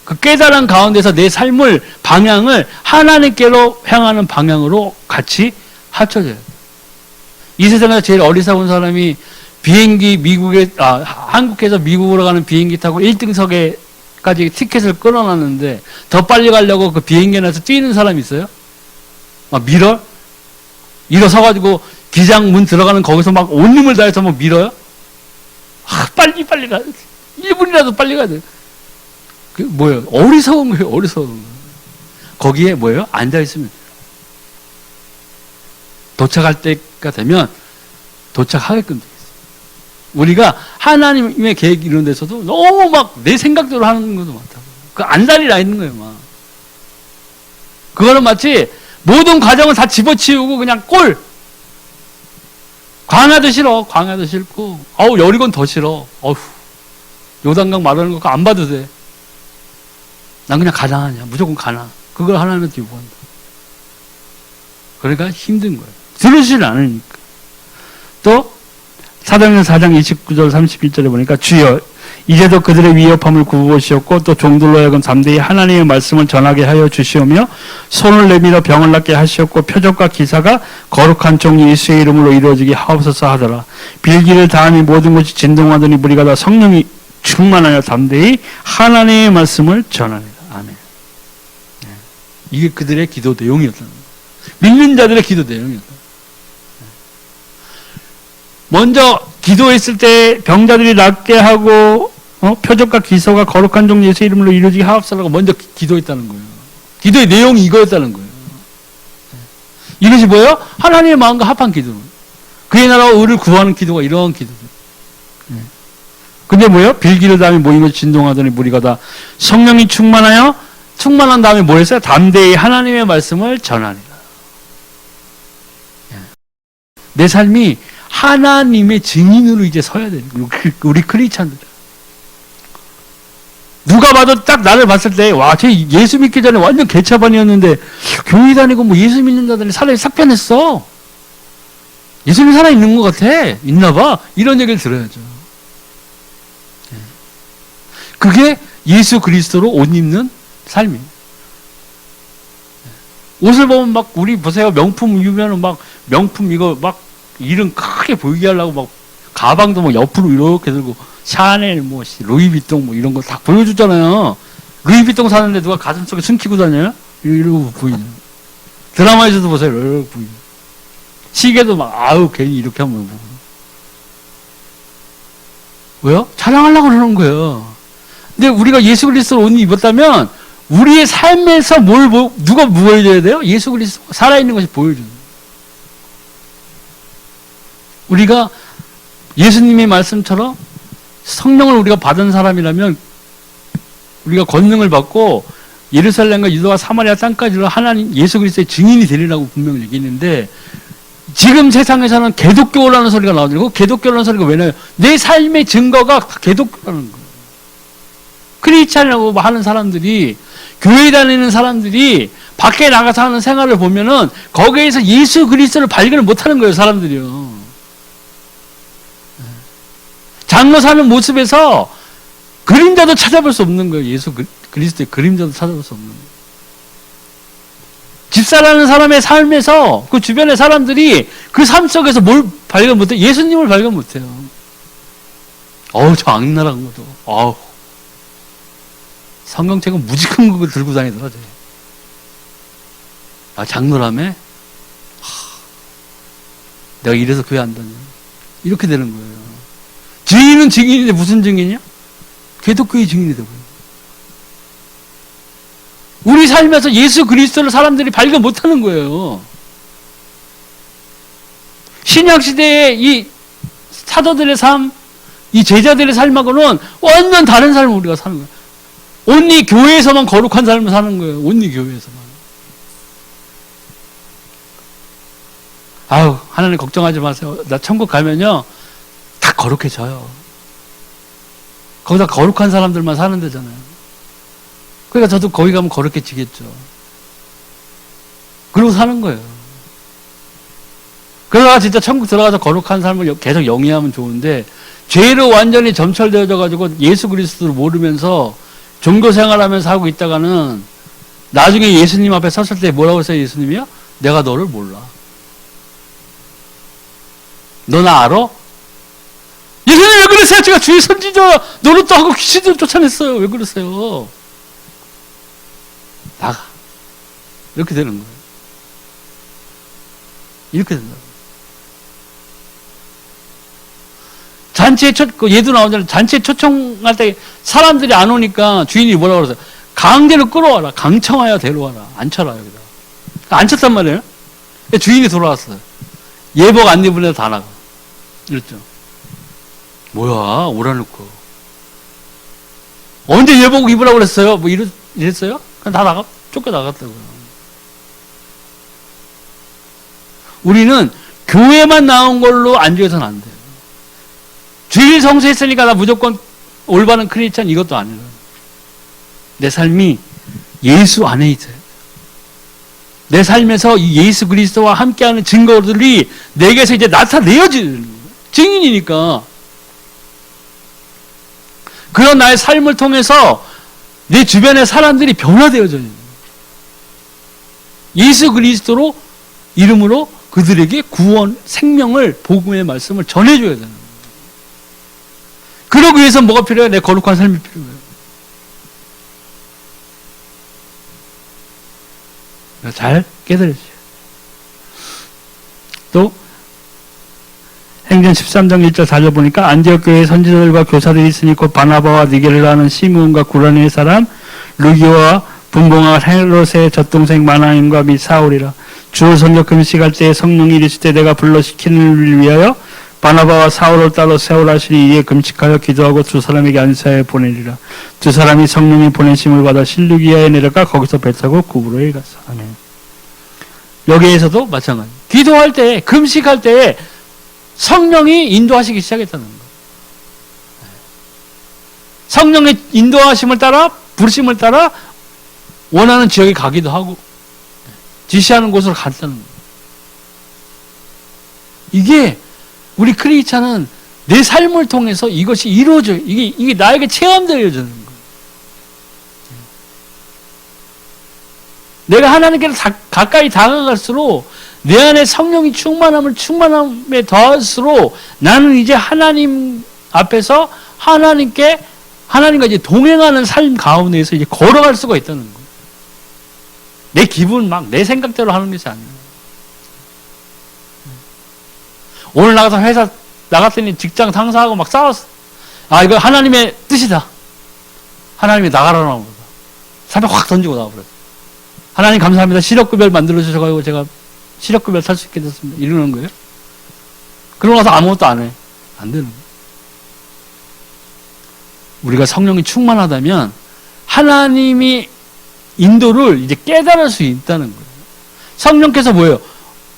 그 깨달은 가운데서 내 삶을 방향을 하나님께로 향하는 방향으로 같이 합쳐져야 돼요. 이 세상에서 제일 어리석은 사람이 비행기 한국에서 미국으로 가는 비행기 타고 1등석에까지 티켓을 끊어놨는데 더 빨리 가려고 그 비행기 안에서 뛰는 사람이 있어요? 막 일어서가지고 기장 문 들어가는 거기서 막 온 힘을 다해서 막 밀어요? 빨리 가. 1분이라도 빨리 가야 돼. 그 뭐예요? 어리석은 거예요. 어리석은 거. 거기에 뭐예요? 앉아있으면 돼요. 도착할 때가 되면 도착하게끔 되겠어요. 우리가 하나님의 계획 이런 데서도 너무 막 내 생각대로 하는 것도 많다고. 그 안달이 나 있는 거예요, 막. 그거는 마치 모든 과정을 다 집어치우고 그냥 꼴! 광야도 싫어. 광야도 싫고. 여리고는 더 싫어. 요단강 말하는 거 안 봐도 돼. 난 그냥 가난하냐. 무조건 가난. 그걸 하나님한테 요구한다. 그러니까 힘든 거예요. 들으시지 않으니까. 또 사도행전 4장 29절 31절에 보니까 주여 이제도 그들의 위협함을 굽어보시었고 또 종들로 하여금 담대히 하나님의 말씀을 전하게 하여 주시오며 손을 내밀어 병을 낫게 하시었고 표적과 기사가 거룩한 종 예수의 이름으로 이루어지게 하옵소서 하더라. 빌기를 다하니 모든 것이 진동하더니 무리가 다 성령이 충만하여 담대히 하나님의 말씀을 전하니라. 아멘. 이게 그들의 기도 내용이었다는 거예요. 믿는 자들의 기도 내용이었다. 먼저 기도했을 때 병자들이 낫게 하고 표적과 기사가 거룩한 종 예수 이름으로 이루어지게 하옵소서라고 먼저 기도했다는 거예요. 기도의 내용이 이거였다는 거예요. 이것이 뭐예요? 하나님의 마음과 합한 기도. 그의 나라와 의를 구하는 기도가 이런 기도죠. 근데 뭐예요? 빌기를 다음에 모인 것이 진동하더니 무리가 다 성령이 충만한 다음에 뭐 했어요? 담대히 하나님의 말씀을 전하니라. 내 삶이 하나님의 증인으로 이제 서야 되는 거예요. 우리 크리스찬들. 누가 봐도 딱 나를 봤을 때, 와, 쟤 예수 믿기 전에 완전 개차반이었는데, 교회 다니고 뭐 예수 믿는다더니 사람이 싹 변했어. 예수님 살아있는 것 같아. 있나 봐. 이런 얘기를 들어야죠. 그게 예수 그리스도로 옷 입는 삶이에요. 옷을 보면 막, 우리 보세요. 명품 입으면 막, 명품 이거 막, 이름 크게 보이게 하려고 막, 가방도 막 옆으로 이렇게 들고, 샤넬, 뭐, 루이비통 뭐 이런 거 다 보여주잖아요. 루이비통 사는데 누가 가슴 속에 숨기고 다녀요? 이러고 보이죠. 드라마에서도 보세요. 이러고 보이죠. 시계도 막, 괜히 이렇게 하면 보고. 왜요? 자랑하려고 그러는 거예요. 근데 우리가 예수 그리스도를 옷 입었다면, 우리의 삶에서 누가 보여줘야 돼요? 예수 그리스도 살아있는 것이 보여줘요. 우리가 예수님의 말씀처럼 성령을 우리가 받은 사람이라면 우리가 권능을 받고 예루살렘과 유다와 사마리아 땅까지로 하나님 예수 그리스도의 증인이 되리라고 분명히 얘기했는데 지금 세상에서는 개독교라는 소리가 나오고 개독교라는 소리가 왜 나요? 내 삶의 증거가 개독교라는 거예요. 크리스찬이라고 하는 사람들이 교회 다니는 사람들이 밖에 나가서 하는 생활을 보면은 거기에서 예수 그리스도를 발견을 못하는 거예요. 사람들이요. 장로 사는 모습에서 그림자도 찾아볼 수 없는 거예요. 예수 그리스도의 그림자도 찾아볼 수 없는 거예요. 집사라는 사람의 삶에서 그 주변의 사람들이 그 삶 속에서 뭘 발견 못해요? 예수님을 발견 못해요. 저 악랄한 것도. 성경책은 무지 큰 거 들고 다니더라. 장로라며? 내가 이래서 교회 안 다녀. 이렇게 되는 거예요. 증인은 증인인데 무슨 증인이야? 개독교의 증인이 되고요. 우리 삶에서 예수 그리스도를 사람들이 발견 못하는 거예요. 신약 시대에 이 사도들의 삶, 이 제자들의 삶하고는 완전 다른 삶을 우리가 사는 거예요. 온리 교회에서만 거룩한 삶을 사는 거예요. 온리 교회에서만. 아유, 하나님 걱정하지 마세요. 나 천국 가면요, 다 거룩해져요. 거기다 거룩한 사람들만 사는 데잖아요. 그러니까 저도 거기 가면 거룩해지겠죠. 그러고 사는 거예요. 그러다가 진짜 천국 들어가서 거룩한 삶을 계속 영위하면 좋은데, 죄로 완전히 점철되어져 가지고 예수 그리스도를 모르면서 종교 생활하면서 하고 있다가는 나중에 예수님 앞에 섰을 때 뭐라고 했어요? 예수님이요? 내가 너를 몰라. 너 나 알아? 예수님 왜 그러세요? 제가 주의 선지자 노릇도 하고 귀신들 쫓아냈어요. 왜 그러세요? 나가. 이렇게 되는 거예요. 이렇게 된다. 잔치에 얘도 나오잖아요. 잔치에 초청할 때 사람들이 안 오니까 주인이 뭐라고 그러세요? 강제로 끌어와라. 강청하여 데려와라. 앉혀라, 여기다. 앉혔단 말이에요. 주인이 돌아왔어요. 예복 안 입은 애들 다 나가. 이랬죠. 뭐야, 오라놓고. 언제 예복 입으라고 그랬어요? 뭐 이랬어요? 그냥 다 쫓겨나갔다고요. 우리는 교회만 나온 걸로 안주해서는 안 돼요. 주일 성수했으니까 나 무조건 올바른 크리스찬 이것도 아니에요. 내 삶이 예수 안에 있어요. 내 삶에서 이 예수 그리스도와 함께하는 증거들이 내게서 이제 나타내어지는 거예요. 증인이니까. 그런 나의 삶을 통해서 내 주변의 사람들이 변화되어져요. 예수 그리스도로 이름으로 그들에게 구원, 생명을, 복음의 말씀을 전해줘야 되는 거예요. 그러기 위해서 뭐가 필요해요? 내 거룩한 삶이 필요해요. 잘 깨달으세요. 또 행전 13장 1절 4절 보니까 안디옥 교회에 선지자들과 교사들이 있으니 곧 바나바와 니게르라 하는 시므온과 구라네의 사람 루기오와 분봉아 헤롯의 젖동생 마나임과 및 사울이라. 주를 선교 금식할 때에 성령이 이르시되 내가 불러 시키는 일을 위하여 바나바와 사울을 따로 세우라시니 이에 금식하여 기도하고 두 사람에게 안수하여 보내리라. 두 사람이 성령이 보내심을 받아 실루기아에 내려가 거기서 배 타고 구브로에 갔어. 아멘. 여기에서도 마찬가지. 기도할 때, 금식할 때 성령이 인도하시기 시작했다는 거예요. 성령의 인도하심을 따라, 부르심을 따라 원하는 지역에 가기도 하고 지시하는 곳으로 갔다는 거예요. 이게 우리 크리스찬은 내 삶을 통해서 이것이 이루어져요. 이게 나에게 체험되어지는 거예요. 내가 하나님께로 가까이 다가갈수록 내 안에 성령이 충만함에 더할수록 나는 이제 하나님 앞에서 하나님과 이제 동행하는 삶 가운데에서 이제 걸어갈 수가 있다는 거예요. 내 기분 내 생각대로 하는 것이 아니에요. 오늘 나가서 회사 나갔더니 직장 상사하고 막 싸웠어. 아, 이거 하나님의 뜻이다. 하나님이 나가라는 거다. 사배 확 던지고 나와버렸어. 하나님 감사합니다. 시력급여를 만들어주셔가지고 제가 시력급여를 살 수 있게 됐습니다. 이러는 거예요. 그러고 나서 아무것도 안 해. 안 되는 거예요. 우리가 성령이 충만하다면 하나님이 인도를 이제 깨달을 수 있다는 거예요. 성령께서 뭐예요?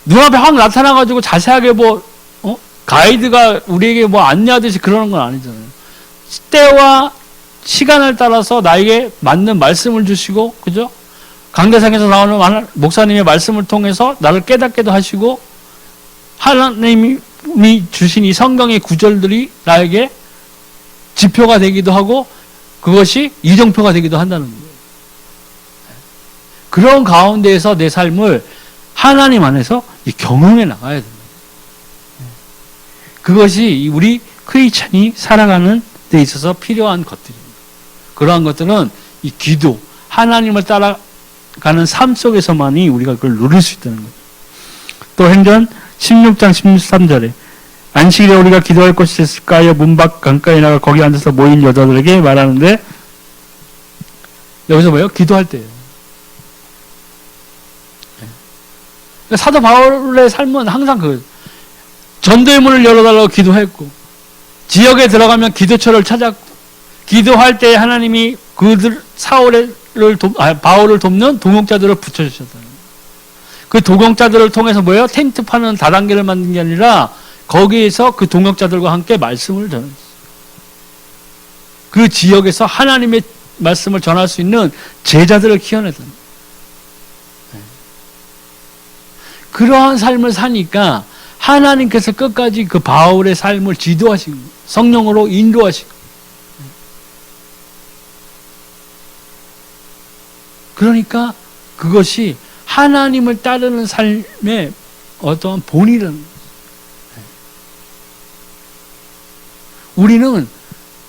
눈앞에 확 나타나가지고 자세하게 가이드가 우리에게 안내하듯이 그러는 건 아니잖아요. 때와 시간을 따라서 나에게 맞는 말씀을 주시고, 그죠? 강대상에서 나오는 목사님의 말씀을 통해서 나를 깨닫게도 하시고, 하나님이 주신 이 성경의 구절들이 나에게 지표가 되기도 하고, 그것이 이정표가 되기도 한다는 거예요. 그런 가운데에서 내 삶을 하나님 안에서 경험해 나가야 됩니다. 그것이 우리 크리스찬이 살아가는 데 있어서 필요한 것들입니다. 그러한 것들은 이 기도, 하나님을 따라가는 삶 속에서만이 우리가 그걸 누릴 수 있다는 거예요. 또 행전 16장 13절에 안식일에 우리가 기도할 곳이 있을까요? 문 밖 강가에 나가 거기 앉아서 모인 여자들에게 말하는데, 여기서 뭐예요? 기도할 때예요. 사도 바울의 삶은 항상 전도의 문을 열어달라고 기도했고, 지역에 들어가면 기도처를 찾았고, 기도할 때 하나님이 바울을 돕는 동역자들을 붙여주셨다. 그 동역자들을 통해서 뭐예요? 텐트 파는 다단계를 만든 게 아니라 거기에서 그 동역자들과 함께 말씀을 전했어요. 그 지역에서 하나님의 말씀을 전할 수 있는 제자들을 키워내던. 그러한 삶을 사니까 하나님께서 끝까지 그 바울의 삶을 지도하시고 성령으로 인도하시고, 그러니까 그것이 하나님을 따르는 삶의 어떠한 본이라는 거예요. 우리는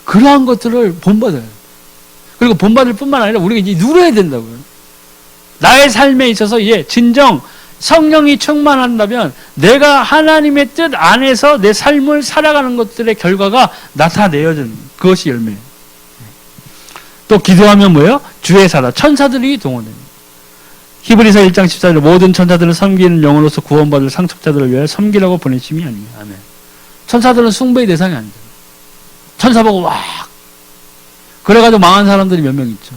그러한 것들을 본받아야 돼요. 그리고 본받을 뿐만 아니라 우리가 이제 누려야 된다고요. 나의 삶에 있어서 진정 성령이 충만한다면 내가 하나님의 뜻 안에서 내 삶을 살아가는 것들의 결과가 나타내어지는 그것이 열매예요. 또 기도하면 뭐예요? 주의 사다, 천사들이 동원됩니다. 히브리서 1장 14절 모든 천사들은 섬기는 영으로서 구원받을 상속자들을 위하여 섬기라고 보내심이 아니에요. 아멘. 천사들은 숭배의 대상이 아니죠. 천사 보고 와 그래가지고 망한 사람들이 몇 명 있죠.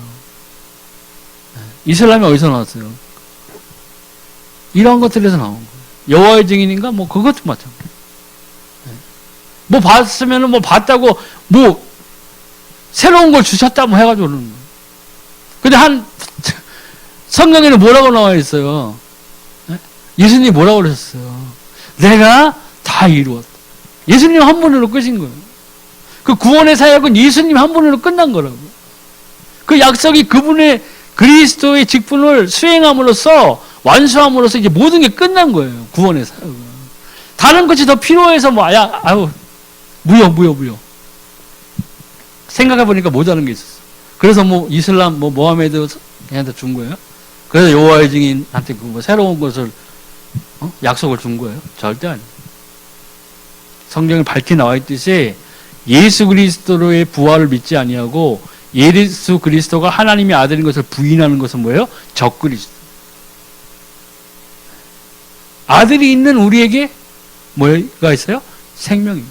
이슬람이 어디서 나왔어요? 이런 것들에서 나온 거예요. 여호와의 증인인가? 뭐 그것도 마찬가지예요. 뭐 봤으면은 뭐 봤다고 뭐 새로운 걸 주셨다 뭐 해가지고 그러는 거예요. 근데 성경에는 뭐라고 나와 있어요? 예수님이 뭐라고 그러셨어요? 내가 다 이루었다. 예수님 한 분으로 끝인 거예요. 그 구원의 사역은 예수님 한 분으로 끝난 거라고. 그 약속이 그분의 그리스도의 직분을 수행함으로써 완수함으로써 이제 모든 게 끝난 거예요. 구원의 사역은. 다른 것이 더 필요해서 무효. 생각해보니까 모자란 게 있었어. 그래서 이슬람, 모하메드한테 준 거예요. 그래서 여호와의 증인한테 새로운 것을, 약속을 준 거예요. 절대 아니에요. 성경에 밝히 나와 있듯이 예수 그리스도의 부활을 믿지 아니하고 예수 그리스도가 하나님의 아들인 것을 부인하는 것은 뭐예요? 적그리스도. 아들이 있는 우리에게 뭐가 있어요? 생명입니다.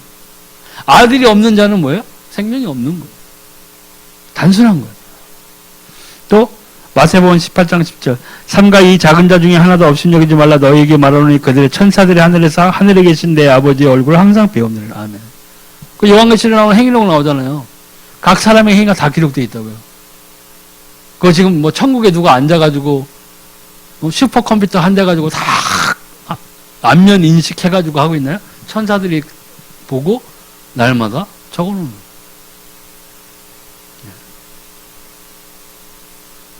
아들이 없는 자는 뭐예요? 생명이 없는 거예요. 단순한 거예요. 또 마태복음 18장 10절 삼가 이 작은 자 중에 하나도 없인 여기지 말라 너희에게 말하노니 그들의 천사들이 하늘에 계신 내 아버지의 얼굴을 항상 배웁니다. 아멘. 그 요한계시록에 나오는 행위록 나오잖아요. 각 사람의 행위가 다 기록되어 있다고요. 그거 지금 천국에 누가 앉아가지고 슈퍼컴퓨터 한 대 가지고 다 안면 인식해가지고 하고 있나요? 천사들이 보고 날마다 적어놓는 거예요.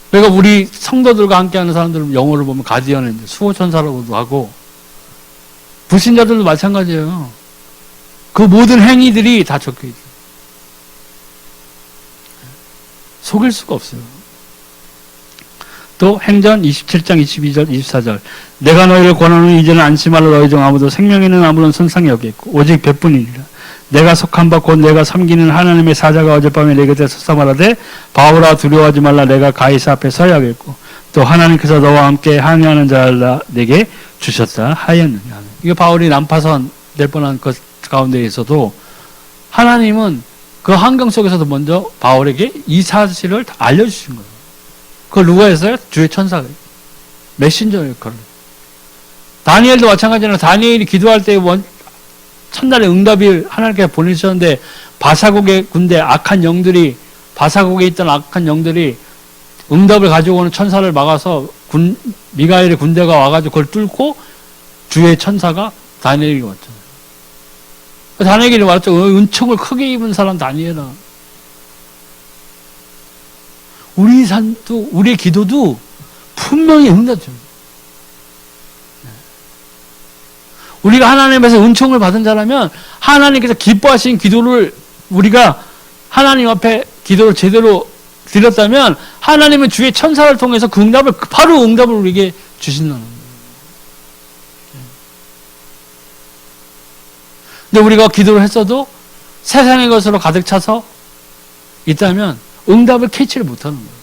그러니까 우리 성도들과 함께하는 사람들은 영어를 보면 가디언을 수호천사라고도 하고 불신자들도 마찬가지예요. 그 모든 행위들이 다 적혀있어요. 속일 수가 없어요. 또 행전 27장 22절 24절 내가 너희를 권하노니 이제는 안심하라 너희 중 아무도 생명에는 아무런 손상이 없겠고 오직 배뿐이니라. 내가 속한 바 곧 내가 섬기는 하나님의 사자가 어젯밤에 내 곁에 서서 말하되 바울아 두려워하지 말라 내가 가이사 앞에 서야겠고 또 하나님께서 너와 함께 항해하는 자를 내게 주셨다 하였느냐. 이게 바울이 난파선 될 뻔한 것 가운데에서도 하나님은 그 환경 속에서도 먼저 바울에게 이 사실을 다 알려주신 거예요. 그걸 누가 했어요? 주의 천사가 메신저 역할을. 다니엘도 마찬가지로 다니엘이 기도할 때 첫날에 응답이 하나님께서 보내주셨는데 바사국의 군대 바사국에 있던 악한 영들이 응답을 가지고 오는 천사를 막아서 미가엘의 군대가 와가지고 그걸 뚫고 주의 천사가 다니엘에게 왔잖아요. 다니엘이 말했죠. 은총을 크게 입은 사람 다니엘아. 우리 삶도 우리의 기도도 분명히 응답죠. 우리가 하나님에서 은총을 받은 자라면 하나님께서 기뻐하신 기도를 우리가 하나님 앞에 기도를 제대로 드렸다면 하나님은 주의 천사를 통해서 그 응답을 바로 응답을 우리에게 주신다는 거예요. 근데 우리가 기도를 했어도 세상의 것으로 가득 차서 있다면 응답을 캐치를 못하는 거예요.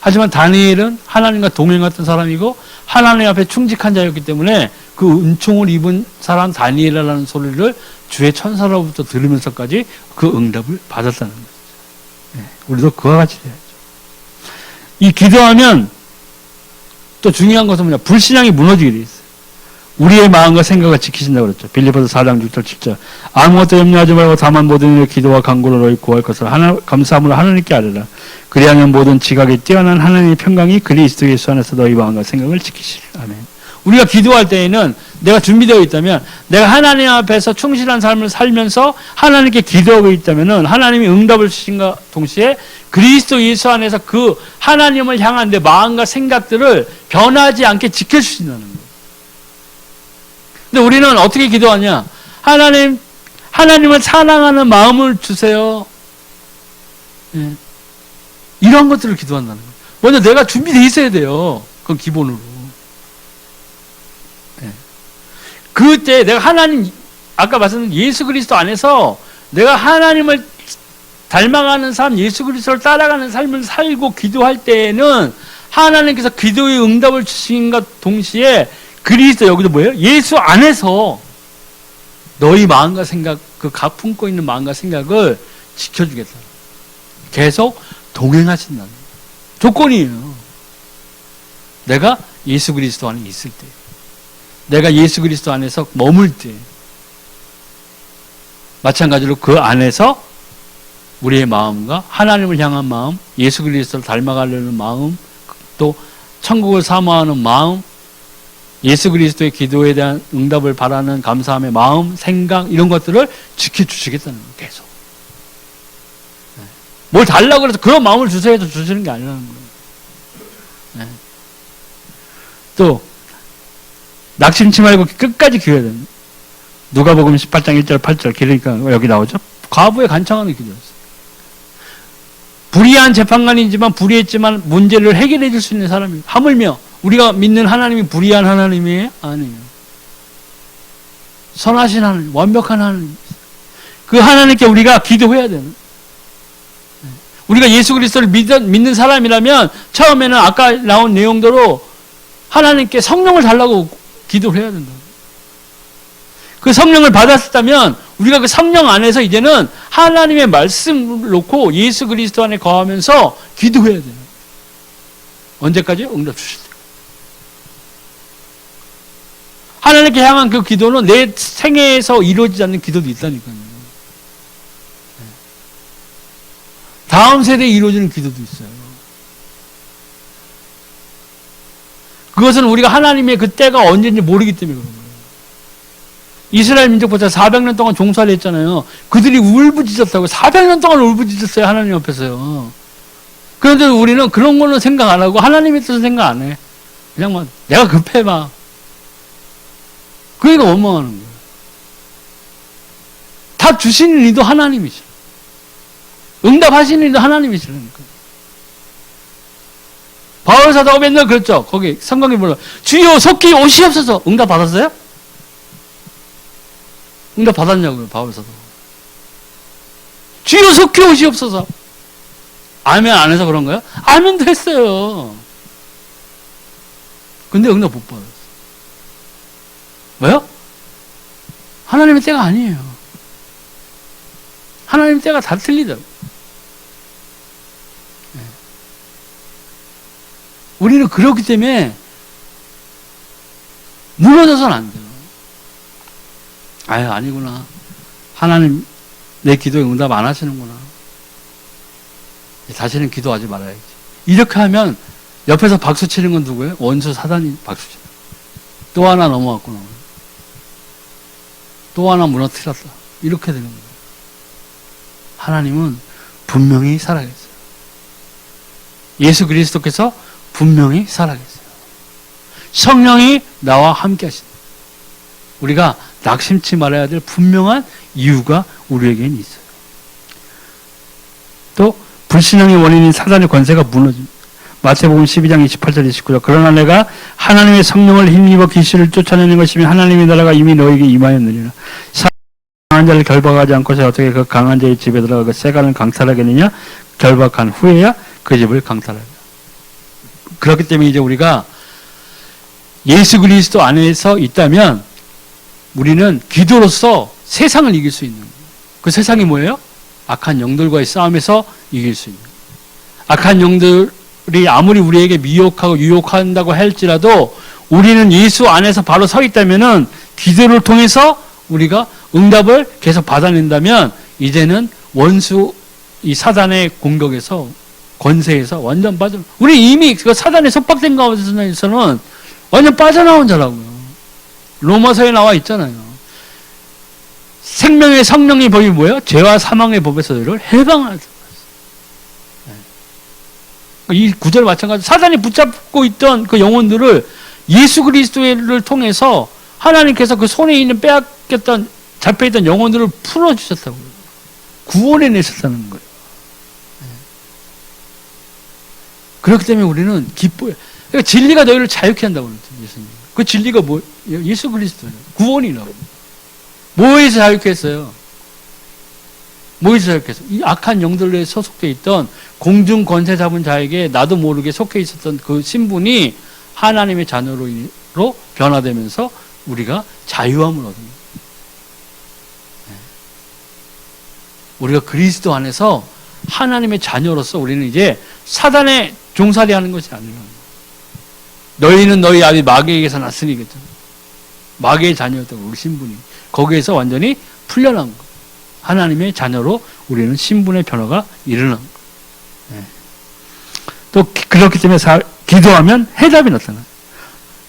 하지만 다니엘은 하나님과 동행했던 사람이고 하나님 앞에 충직한 자였기 때문에 그 은총을 입은 사람 다니엘이라는 소리를 주의 천사로부터 들으면서까지 그 응답을 받았다는 거죠. 네, 우리도 그와 같이 돼야죠. 이 기도하면 또 중요한 것은 뭐냐? 불신앙이 무너지게 돼 있어요. 우리의 마음과 생각을 지키신다고 그랬죠. 빌립보서 4장 6절 7절. 아무것도 염려하지 말고 다만 모든 일에 기도와 간구로 너희 구할 것을 감사함으로 하나님께 아뢰라. 그리하면 모든 지각에 뛰어난 하나님의 평강이 그리스도 예수 안에서 너희 마음과 생각을 지키시리라. 아멘. 우리가 기도할 때에는 내가 준비되어 있다면, 내가 하나님 앞에서 충실한 삶을 살면서 하나님께 기도하고 있다면 하나님이 응답을 주신과 동시에 그리스도 예수 안에서 그 하나님을 향한 내 마음과 생각들을 변하지 않게 지켜주신다는 거예요. 근데 우리는 어떻게 기도하냐? 하나님을 사랑하는 마음을 주세요. 예. 이런 것들을 기도한다는 거예요. 먼저 내가 준비되어 있어야 돼요. 그건 기본으로. 예. 그때 내가 아까 말씀드린 예수 그리스도 안에서 내가 하나님을 닮아가는 삶, 예수 그리스도를 따라가는 삶을 살고 기도할 때에는 하나님께서 기도의 응답을 주신과 동시에 그리스도, 여기도 뭐예요? 예수 안에서 너희 마음과 생각, 그 품고 있는 마음과 생각을 지켜주겠다. 계속 동행하신다는 조건이에요. 내가 예수 그리스도 안에 있을 때, 내가 예수 그리스도 안에서 머물 때, 마찬가지로 그 안에서 우리의 마음과 하나님을 향한 마음, 예수 그리스도를 닮아가려는 마음, 또 천국을 사모하는 마음, 예수 그리스도의 기도에 대한 응답을 바라는 감사함의 마음, 생각, 이런 것들을 지켜주시겠다는 거예요. 계속. 뭘 달라고 그래서 그런 마음을 주세요 해도 주시는 게 아니라는 거예요. 또 낙심치 말고 끝까지 기도해야 됩니다. 누가복음 18장 1절 8절 그러니까 여기 나오죠. 과부의 간청하는 기도였어요. 불의한 재판관이지만 불의했지만 문제를 해결해 줄 수 있는 사람이에요. 하물며 우리가 믿는 하나님이 불의한 하나님이에요? 아니에요. 선하신 하나님, 완벽한 하나님. 그 하나님께 우리가 기도해야 되는. 우리가 예수 그리스도를 믿는 사람이라면 처음에는 아까 나온 내용대로 하나님께 성령을 달라고 기도를 해야 된다. 그 성령을 받았다면 우리가 그 성령 안에서 이제는 하나님의 말씀을 놓고 예수 그리스도 안에 거하면서 기도해야 돼요. 언제까지? 응답 주실 때. 하나님께 향한 그 기도는 내 생애에서 이루어지지 않는 기도도 있다니까요. 다음 세대에 이루어지는 기도도 있어요. 그것은 우리가 하나님의 그 때가 언제인지 모르기 때문에 그런 거예요. 이스라엘 민족 보자 400년 동안 종살이 했잖아요. 그들이 울부짖었다고 400년 동안 울부짖었어요. 하나님 앞에서요. 그런데 우리는 그런 거는 생각 안 하고 하나님의 뜻은 생각 안 해. 그냥 막 내가 급해 막. 그러니까 원망하는 거예요. 답 주시는 이도 하나님이시라. 응답하시는 이도 하나님이시라니까. 바울 사도가 맨날 그랬죠. 거기 성경에 보면 주여 속히 오시옵소서. 응답 받았어요? 응답 받았냐고요. 바울 사도가. 주여 속히 오시옵소서. 아멘 안 해서 그런 거예요? 아멘도 했어요. 근데 응답 못 받았어요. 왜요? 하나님의 때가 아니에요. 하나님의 때가 다 틀리더라고요. 네. 우리는 그렇기 때문에 무너져서는 안 돼요. 아니구나. 하나님 내 기도에 응답 안 하시는구나. 다시는 기도하지 말아야지. 이렇게 하면 옆에서 박수 치는 건 누구예요? 원수 사단이 박수 치는. 또 하나 넘어왔구나. 또 하나 무너뜨렸다. 이렇게 되는 거예요. 하나님은 분명히 살아계세요. 예수 그리스도께서 분명히 살아계세요. 성령이 나와 함께 하신다. 우리가 낙심치 말아야 될 분명한 이유가 우리에게는 있어요. 또 불신앙의 원인인 사단의 권세가 무너집니다. 마태복음 12장 28절 29절. 그러나 내가 하나님의 성령을 힘입어 귀신을 쫓아내는 것이며 하나님의 나라가 이미 너에게 임하였느니라. 강한 자를 결박하지 않고서 어떻게 그 강한 자의 집에 들어가 그 세간을 강탈하겠느냐? 결박한 후에야 그 집을 강탈하리라. 그렇기 때문에 이제 우리가 예수 그리스도 안에서 있다면 우리는 기도로서 세상을 이길 수 있는 거예요. 그 세상이 뭐예요? 악한 영들과의 싸움에서 이길 수 있는 거예요. 악한 영들이 아무리 우리에게 미혹하고 유혹한다고 할지라도 우리는 예수 안에서 바로 서 있다면은 기도를 통해서 우리가 응답을 계속 받아낸다면 이제는 원수 이 사단의 공격에서 권세에서 완전 우리 이미 그 사단에 속박된 가운데서는 완전 빠져나온 자라고요. 로마서에 나와 있잖아요. 생명의 성령의 법이 뭐예요? 죄와 사망의 법에서 너를 해방하라. 이 구절 마찬가지. 사단이 붙잡고 있던 그 영혼들을 예수 그리스도를 통해서 하나님께서 그 손에 있는 빼앗겼던 잡혀있던 영혼들을 풀어주셨다고요. 구원해내셨다는 거예요. 그렇기 때문에 우리는 기뻐요. 그러니까 진리가 너희를 자유케 한다고 그랬죠, 예수님. 그 진리가 뭐, 예수 그리스도예요. 구원이라고. 뭐에서 자유케 했어요? 뭐에서 자유케 했어요? 이 악한 영들에 소속되어 있던 공중 권세 잡은 자에게 나도 모르게 속해 있었던 그 신분이 하나님의 자녀로 변화되면서 우리가 자유함을 얻습니다. 우리가 그리스도 안에서 하나님의 자녀로서 우리는 이제 사단의 종살이 하는 것이 아니라 너희는 너희 아비 마귀에게서 났으니 그죠? 마귀의 자녀였다고 우리 신분이 거기에서 완전히 풀려난 거. 하나님의 자녀로 우리는 신분의 변화가 일어난 거. 또 그렇기 때문에 기도하면 해답이 나타나요.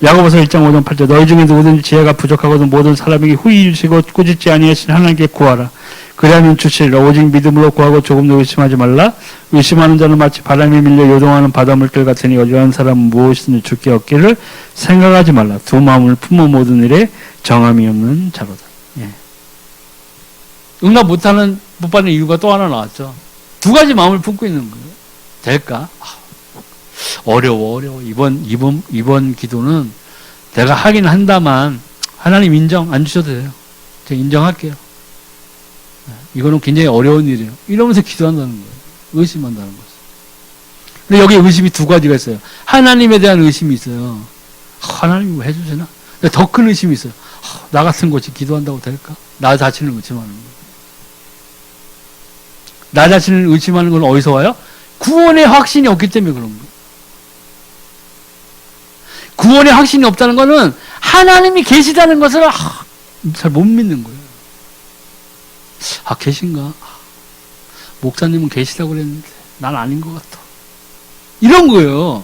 야고보서 1장 5절 8절 너희 중에 누구든지 지혜가 부족하거든 모든 사람에게 후히 주시고 꾸짖지 아니하시는 하나님께 구하라. 그리하면 주시리라. 오직 믿음으로 구하고 조금도 의심하지 말라. 의심하는 자는 마치 바람에 밀려 요동하는 바닷물결 같으니 어지러운 사람은 무엇이든지 주께 얻기를 생각하지 말라. 두 마음을 품어 모든 일에 정함이 없는 자로다. 응답 못 받는 이유가 또 하나 나왔죠. 두 가지 마음을 품고 있는 거예요. 될까? 어려워. 이번 기도는 내가 하긴 한다만 하나님 인정 안 주셔도 돼요. 제가 인정할게요. 이거는 굉장히 어려운 일이에요. 이러면서 기도한다는 거예요. 의심한다는 거죠. 근데 여기 의심이 두 가지가 있어요. 하나님에 대한 의심이 있어요. 하나님이 뭐 해주시나? 근데 더 큰 의심이 있어요. 나 같은 것이 기도한다고 될까? 나 자신을 의심하는 거예요. 나 자신을 의심하는 건 어디서 와요? 구원의 확신이 없기 때문에 그런 거예요. 구원의 확신이 없다는 것은 하나님이 계시다는 것을 잘 못 믿는 거예요. 계신가? 목사님은 계시다고 그랬는데 난 아닌 것 같아. 이런 거예요.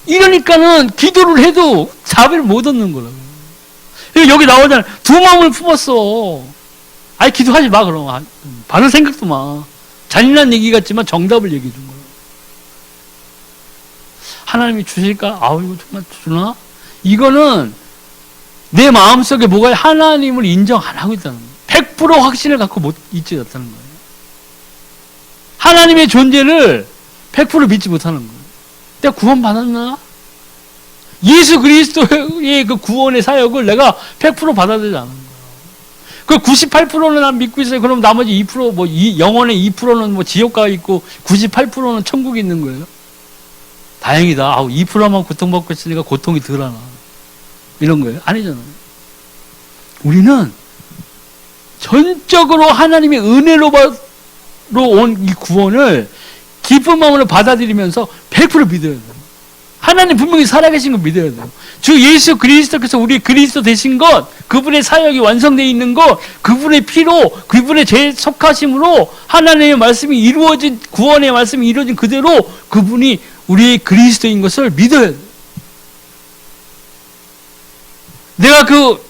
이러니까는 기도를 해도 자비를 못 얻는 거라고요. 여기 나오잖아요. 두 마음을 품었어. 기도하지 마 그럼. 받을 생각도 마. 잔인한 얘기 같지만 정답을 얘기해 준 거예요. 하나님이 주실까? 이거 정말 주나? 이거는 내 마음속에 뭐가 하나님을 인정 안 하고 있다는 거예요. 100% 확신을 갖고 못 있지 못하는 거예요. 하나님의 존재를 100% 믿지 못하는 거예요. 내가 구원 받았나? 예수 그리스도의 그 구원의 사역을 내가 100% 받아들이지 않은 거예요. 그 98%는 난 믿고 있어요. 그럼 나머지 2%, 영혼의 2%는 지옥 가 있고 98%는 천국에 있는 거예요. 다행이다. 2%만 고통받고 있으니까 고통이 덜 하나. 이런 거예요. 아니잖아요. 우리는 전적으로 하나님의 은혜로 온 이 구원을 기쁜 마음으로 받아들이면서 100% 믿어야 돼요. 하나님 분명히 살아계신 걸 믿어야 돼요. 주 예수 그리스도께서 우리 그리스도 되신 것, 그분의 사역이 완성되어 있는 것, 그분의 피로, 그분의 죄 속하심으로 하나님의 말씀이 이루어진, 구원의 말씀이 이루어진 그대로 그분이 우리의 그리스도인 것을 믿어야 돼요. 내가 그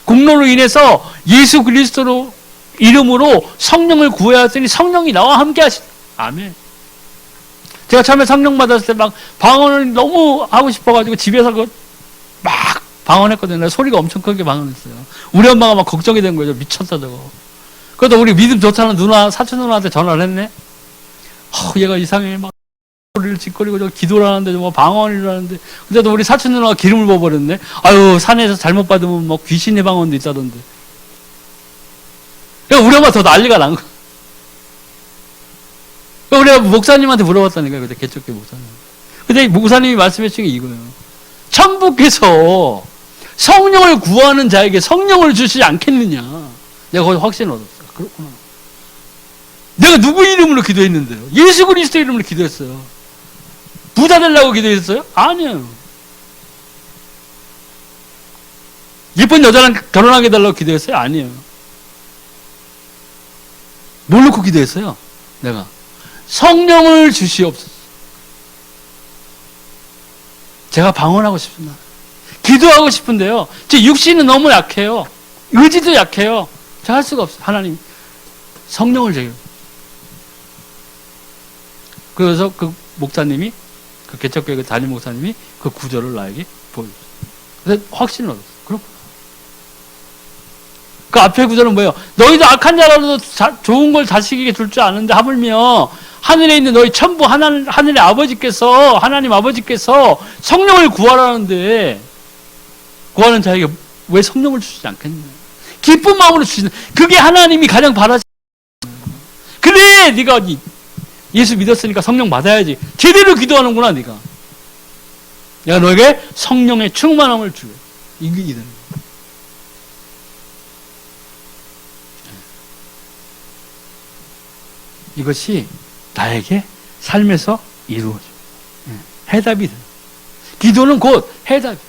공로로 인해서 예수 그리스도로 이름으로 성령을 구해야 했더니 성령이 나와 함께 하시. 아멘. 제가 처음에 성령 받았을 때 막 방언을 너무 하고 싶어가지고 집에서 막 방언했거든요. 소리가 엄청 크게 방언했어요. 우리 엄마가 막 걱정이 된 거죠. 미쳤다 저거. 그래도 우리 믿음 좋다는 누나, 사촌 누나한테 전화를 했네. 얘가 이상해. 막 소리를 짓거리고 저 기도를 하는데 뭐 방언을 하는데 근데도 우리 사촌 누나가 기름을 부어버렸네. 산에서 잘못 받으면 뭐 귀신의 방언도 있다던데. 우리 엄마 더 난리가 난 거야. 우리가 목사님한테 물어봤다니까요. 그때 개척교 목사님. 근데 목사님이 말씀해 주신 게 이거예요. 천부께서 성령을 구하는 자에게 성령을 주시지 않겠느냐. 내가 거기서 확신을 얻었어. 그렇구나. 내가 누구 이름으로 기도했는데요? 예수 그리스도 이름으로 기도했어요. 부자 되려고 기도했어요? 아니에요. 예쁜 여자랑 결혼하게 해달라고 기도했어요? 아니에요. 뭘 놓고 기도했어요? 내가 성령을 주시옵소서. 제가 방언하고 싶습니다. 기도하고 싶은데요. 제 육신은 너무 약해요. 의지도 약해요. 제가 할 수가 없어요. 하나님 성령을 제게. 그래서 그 목사님이, 그 개척교회 담임 목사님이 그 구절을 나에게 보여줬어요. 그래서 확신을 얻었어요. 그렇구나. 그 앞에 구절은 뭐예요? 너희도 악한 자라도 좋은 걸 자식에게 줄 줄 아는데 하물며 하늘에 있는 너희 천부 하늘의 아버지께서, 하나님 아버지께서 성령을 구하라는데 구하는 자에게 왜 성령을 주시지 않겠냐? 기쁜 마음으로 주시는, 그게 하나님이 가장 바라시는 거예요. 그래, 네가 예수 믿었으니까 성령 받아야지. 제대로 기도하는구나, 네가. 내가 너에게 성령의 충만함을 주게. 이게 되는 거예요. 이것이 나에게 삶에서 이루어져. 해답이 돼. 기도는 곧 해답이에요.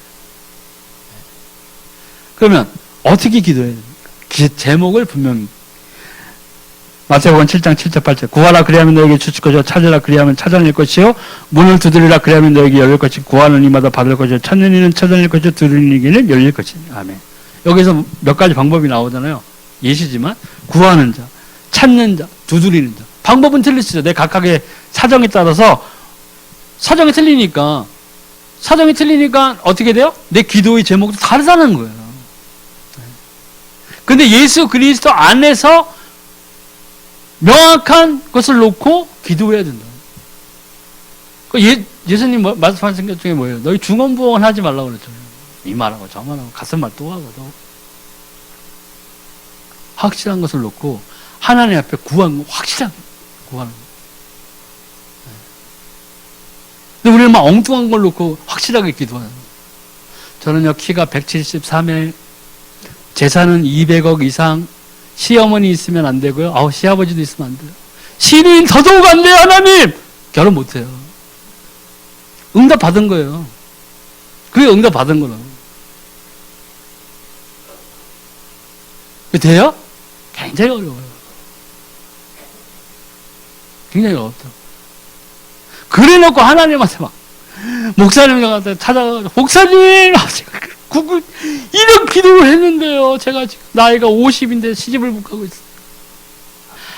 그러면 어떻게 기도해야 됩니까? 제목을 분명히. 마태복음 7장 7절 8절. 구하라 그리하면 너에게 주실 것이요 찾으라 그리하면 찾아낼 것이요 문을 두드리라 그리하면 너에게 열릴 것이요 구하는 이마다 받을 것이요 찾는 이는 찾아낼 것이요 두드리는 이는 열릴 것이니. 아멘. 여기서 몇 가지 방법이 나오잖아요. 예시지만 구하는 자, 찾는 자, 두드리는 자. 방법은 틀릴 수 있어요. 내 각각의 사정에 따라서 사정이 틀리니까 어떻게 돼요? 내 기도의 제목도 다르다는 거예요. 근데 예수 그리스도 안에서 명확한 것을 놓고 기도해야 된다. 예수님 말씀하신 것 중에 뭐예요? 너희 중언부언 하지 말라고 그랬죠. 이 말하고 저 말하고 가슴말 또 하고 또. 확실한 것을 놓고 하나님 앞에 구하는 거, 확실하게 구하는 거. 근데 우리는 막 엉뚱한 걸 놓고 확실하게 기도하는 거예요. 저는요, 키가 173에 재산은 200억 이상, 시어머니 있으면 안 되고요. 시아버지도 있으면 안 돼요. 시누인 더더욱 안 돼요, 하나님! 결혼 못 해요. 응답 받은 거예요. 그게 응답 받은 거라고. 돼요? 굉장히 어려워요. 굉장히 어렵다고. 그래 놓고 하나님한테 막, 목사님한테 찾아가서, 목사님! 이런 기도를 했는데요. 제가 지금 나이가 50인데 시집을 못 가고 있어요.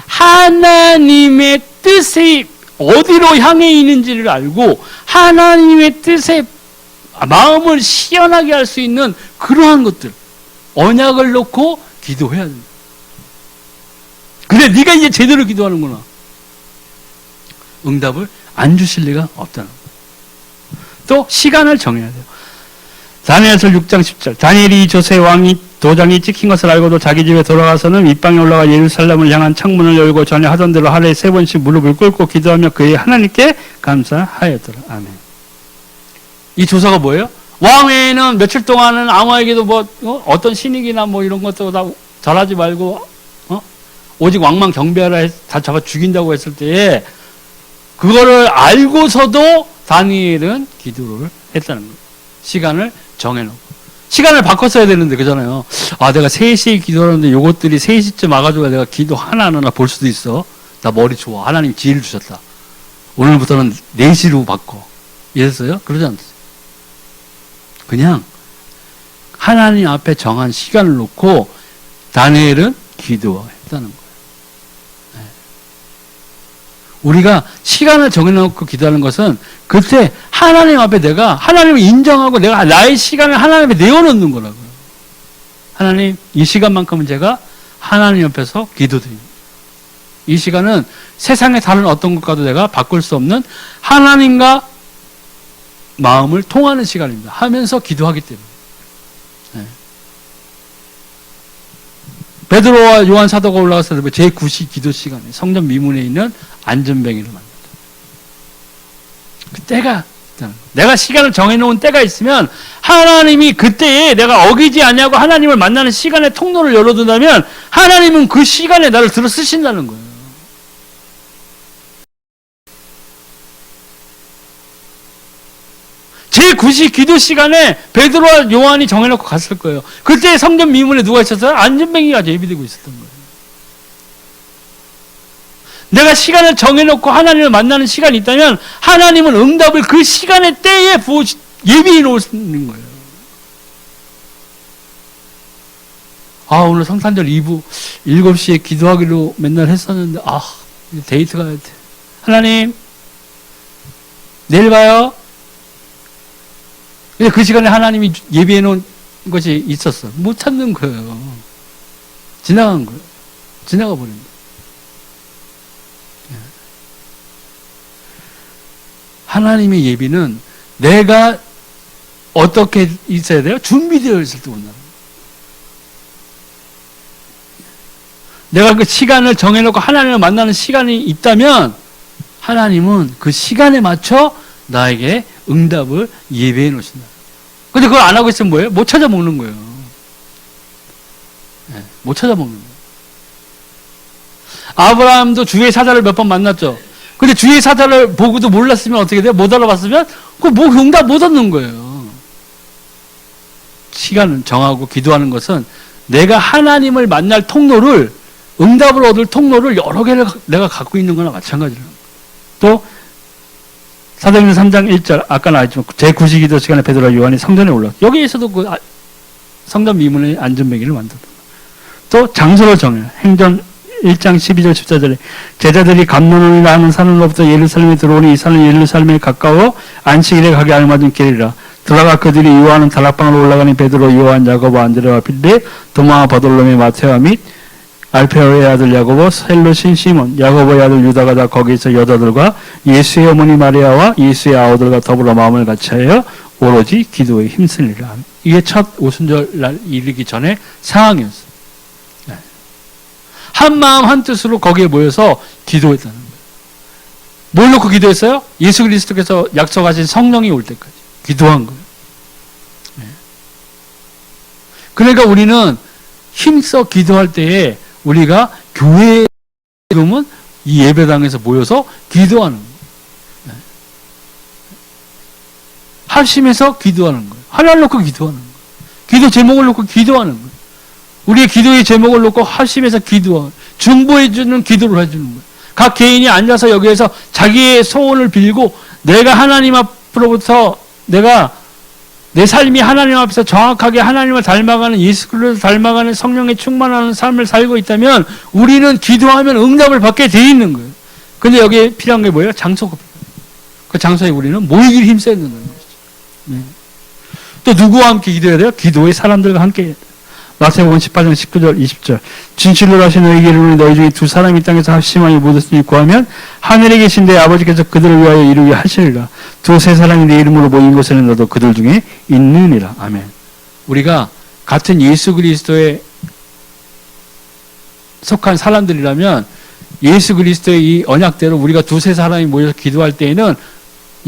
하나님의 뜻이 어디로 향해 있는지를 알고 하나님의 뜻에 마음을 시원하게 할 수 있는 그러한 것들, 언약을 놓고 기도해야 된다. 그래, 네가 이제 제대로 기도하는구나. 응답을 안 주실 리가 없다는 거예요. 또 시간을 정해야 돼요. 다니엘서 6장 10절. 다니엘이 조세 왕이 도장이 찍힌 것을 알고도 자기 집에 돌아가서는 윗방에 올라가 예루살렘을 향한 창문을 열고 전에 하던 대로 하루에 3번씩 무릎을 꿇고 기도하며 그의 하나님께 감사하였더라. 아멘. 이 조사가 뭐예요? 왕 외에는 며칠 동안은 아무에게도 어떤 신익이나 이런 것도 다 절하지 말고, 오직 왕만 경배하라 다 잡아 죽인다고 했을 때에 그거를 알고서도 다니엘은 기도를 했다는 거예요. 시간을 정해놓고. 시간을 바꿨어야 되는데, 그잖아요. 내가 3시에 기도하는데 요것들이 3시쯤 와가지고 내가 기도 하나하나 볼 수도 있어. 나 머리 좋아. 하나님 지혜를 주셨다. 오늘부터는 4시로 바꿔. 이랬어요? 그러지 않았어요. 그냥 하나님 앞에 정한 시간을 놓고 다니엘은 기도했다는 거예요. 우리가 시간을 정해놓고 기도하는 것은 그때 하나님 앞에 내가 하나님을 인정하고 내가 나의 시간을 하나님 앞에 내어놓는 거라고요. 하나님, 이 시간만큼은 제가 하나님 옆에서 기도드립니다. 이 시간은 세상의 다른 어떤 것과도 내가 바꿀 수 없는 하나님과 마음을 통하는 시간입니다. 하면서 기도하기 때문에. 베드로와 요한 사도가 올라갔을 때 제9시 기도 시간에 성전 미문에 있는 안전뱅이를 만났죠. 그때가 있다는 거예요. 내가 시간을 정해놓은 때가 있으면 하나님이 그때에 내가 어기지 않냐고 하나님을 만나는 시간의 통로를 열어둔다면 하나님은 그 시간에 나를 들어 쓰신다는 거예요. 제9시 기도 시간에 베드로와 요한이 정해놓고 갔을 거예요. 그때 성전 미문에 누가 있었어요? 안전뱅이가 예비되고 있었던 거예요. 내가 시간을 정해놓고 하나님을 만나는 시간이 있다면 하나님은 응답을 그 시간의 때에 예비해 놓으시는 거예요. 오늘 성탄절 2부 7시에 기도하기로 맨날 했었는데 데이트 가야 돼. 하나님 내일 봐요. 근데 그 시간에 하나님이 예비해 놓은 것이 있었어. 못 찾는 거예요. 지나간 거예요. 지나가 버린 거예요. 하나님의 예비는 내가 어떻게 있어야 돼요? 준비되어 있을 때 온다는 거예요. 내가 그 시간을 정해놓고 하나님을 만나는 시간이 있다면 하나님은 그 시간에 맞춰 나에게 응답을 예배해 놓으신다. 근데 그걸 안 하고 있으면 뭐예요? 못 찾아 먹는 거예요. 못 찾아 먹는 거예요. 아브라함도 주의 사자를 몇 번 만났죠. 근데 주의 사자를 보고도 몰랐으면 어떻게 돼요? 못 알아봤으면 응답 못 얻는 거예요. 시간을 정하고 기도하는 것은 내가 하나님을 만날 통로를, 응답을 얻을 통로를 여러 개를 내가 갖고 있는 거나 마찬가지로. 또 사도행전 3장 1절 아까 나왔지만 제9시 기도 시간에 베드로와 요한이 성전에 올라왔어요. 여기에서도 그 성전 미문의 안전뱅이를 만들었다. 또 장소를 정해요. 행전 1장 12절 14절에 제자들이 감론원이라 하는 산으로부터 예루살렘에 들어오니 이 산은 예루살렘에 가까워 안식일에 가기 알맞은 길이라. 들어가 그들이 유하는 다락방으로 올라가니 베드로, 요한, 야고보, 안드레와 빌립, 도마와 바돌로메, 마테와 및 알페오의 아들 야고보, 셀로신 시몬, 야고보의 아들 유다가 다 거기서 여자들과 예수의 어머니 마리아와 예수의 아우들과 더불어 마음을 같이하여 오로지 기도에 힘쓰리라. 이게 첫 오순절 날 이르기 전에 상황이었어요. 한 마음 한 뜻으로 거기에 모여서 기도했다는 거예요. 뭘 놓고 기도했어요? 예수 그리스도께서 약속하신 성령이 올 때까지 기도한 거예요. 그러니까 우리는 힘써 기도할 때에 우리가 교회에 오면 이 예배당에서 모여서 기도하는 거예요. 합심해서 기도하는 거예요. 하나를 놓고 기도하는 거예요. 기도 제목을 놓고 기도하는 거예요. 우리의 기도의 제목을 놓고 합심해서 기도하는, 중보해주는 기도를 해주는 거예요. 각 개인이 앉아서 여기에서 자기의 소원을 빌고 내가 하나님 앞으로부터 내가 내 삶이 하나님 앞에서 정확하게 하나님을 닮아가는, 예수 그리스도를 닮아가는 성령에 충만하는 삶을 살고 있다면 우리는 기도하면 응답을 받게 돼 있는 거예요. 근데 여기에 필요한 게 뭐예요? 장소가 필요해요. 그 장소에 우리는 모이기를 힘써야 된다는 것이죠. 또 누구와 함께 기도해야 돼요? 기도의 사람들과 함께 해야 돼요. 마태복음 18장 19절 20절 진실로 하신 너희에게 이르노니 너희 중에 두 사람이 땅에서 합심하여 모였으니 구하면 하늘에 계신 내 아버지께서 그들을 위하여 이루게 하시리라. 두세 사람이 내 이름으로 모인 곳에는 너도 그들 중에 있느니라. 아멘. 우리가 같은 예수 그리스도에 속한 사람들이라면 예수 그리스도의 이 언약대로 우리가 두세 사람이 모여서 기도할 때에는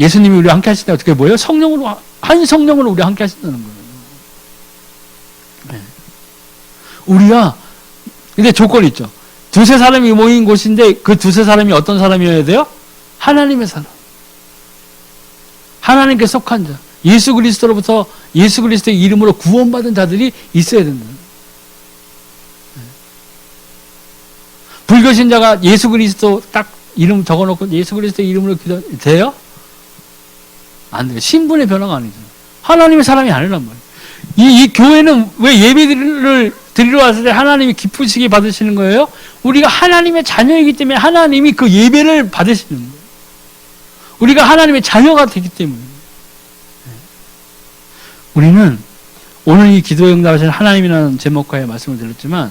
예수님이 우리와 함께 하신다. 어떻게 뭐예요? 성령으로, 한 성령으로 우리와 함께 하신다는 거예요. 우리가, 근데 조건이 있죠. 두세 사람이 모인 곳인데 그 두세 사람이 어떤 사람이어야 돼요? 하나님의 사람. 하나님께 속한 자. 예수 그리스도로부터 예수 그리스도의 이름으로 구원받은 자들이 있어야 된다. 불교신자가 예수 그리스도 딱 이름 적어놓고 예수 그리스도의 이름으로 기도 돼요? 안 돼요. 신분의 변화가 아니죠. 하나님의 사람이 아니란 말이에요. 이 교회는 왜 예배를 드리러 왔을 때 하나님이 기쁘시게 받으시는 거예요? 우리가 하나님의 자녀이기 때문에 하나님이 그 예배를 받으시는 거예요. 우리가 하나님의 자녀가 되기 때문에. 우리는 오늘 이 기도에 응답하시는 하나님이라는 제목하에 말씀을 드렸지만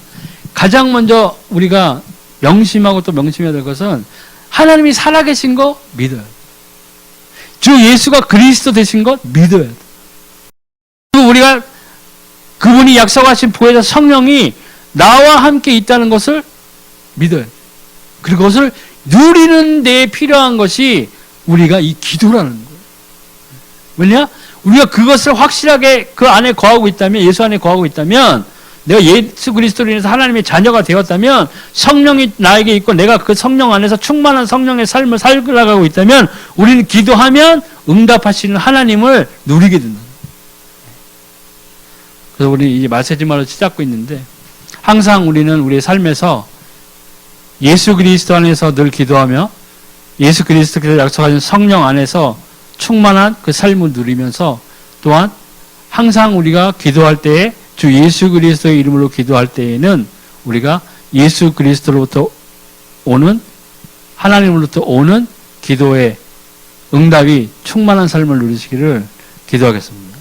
가장 먼저 우리가 명심하고 또 명심해야 될 것은 하나님이 살아계신 거 믿어야 돼요. 주 예수가 그리스도 되신 것 믿어야 돼요. 그리고 우리가 그분이 약속하신 보혜사 성령이 나와 함께 있다는 것을 믿어요. 그리고 그것을 누리는 데 필요한 것이 우리가 이 기도라는 거예요. 왜냐? 우리가 그것을 확실하게 그 안에 거하고 있다면, 예수 안에 거하고 있다면, 내가 예수 그리스도로 인해서 하나님의 자녀가 되었다면, 성령이 나에게 있고 내가 그 성령 안에서 충만한 성령의 삶을 살아가고 있다면, 우리는 기도하면 응답하시는 하나님을 누리게 된다. 그래서 우리 이제 마세지마로 치닫고 있는데, 항상 우리는 우리의 삶에서 예수 그리스도 안에서 늘 기도하며 예수 그리스도께서 약속하신 성령 안에서 충만한 그 삶을 누리면서, 또한 항상 우리가 기도할 때에 주 예수 그리스도의 이름으로 기도할 때에는 우리가 예수 그리스도로부터 오는, 하나님으로부터 오는 기도의 응답이 충만한 삶을 누리시기를 기도하겠습니다.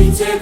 이제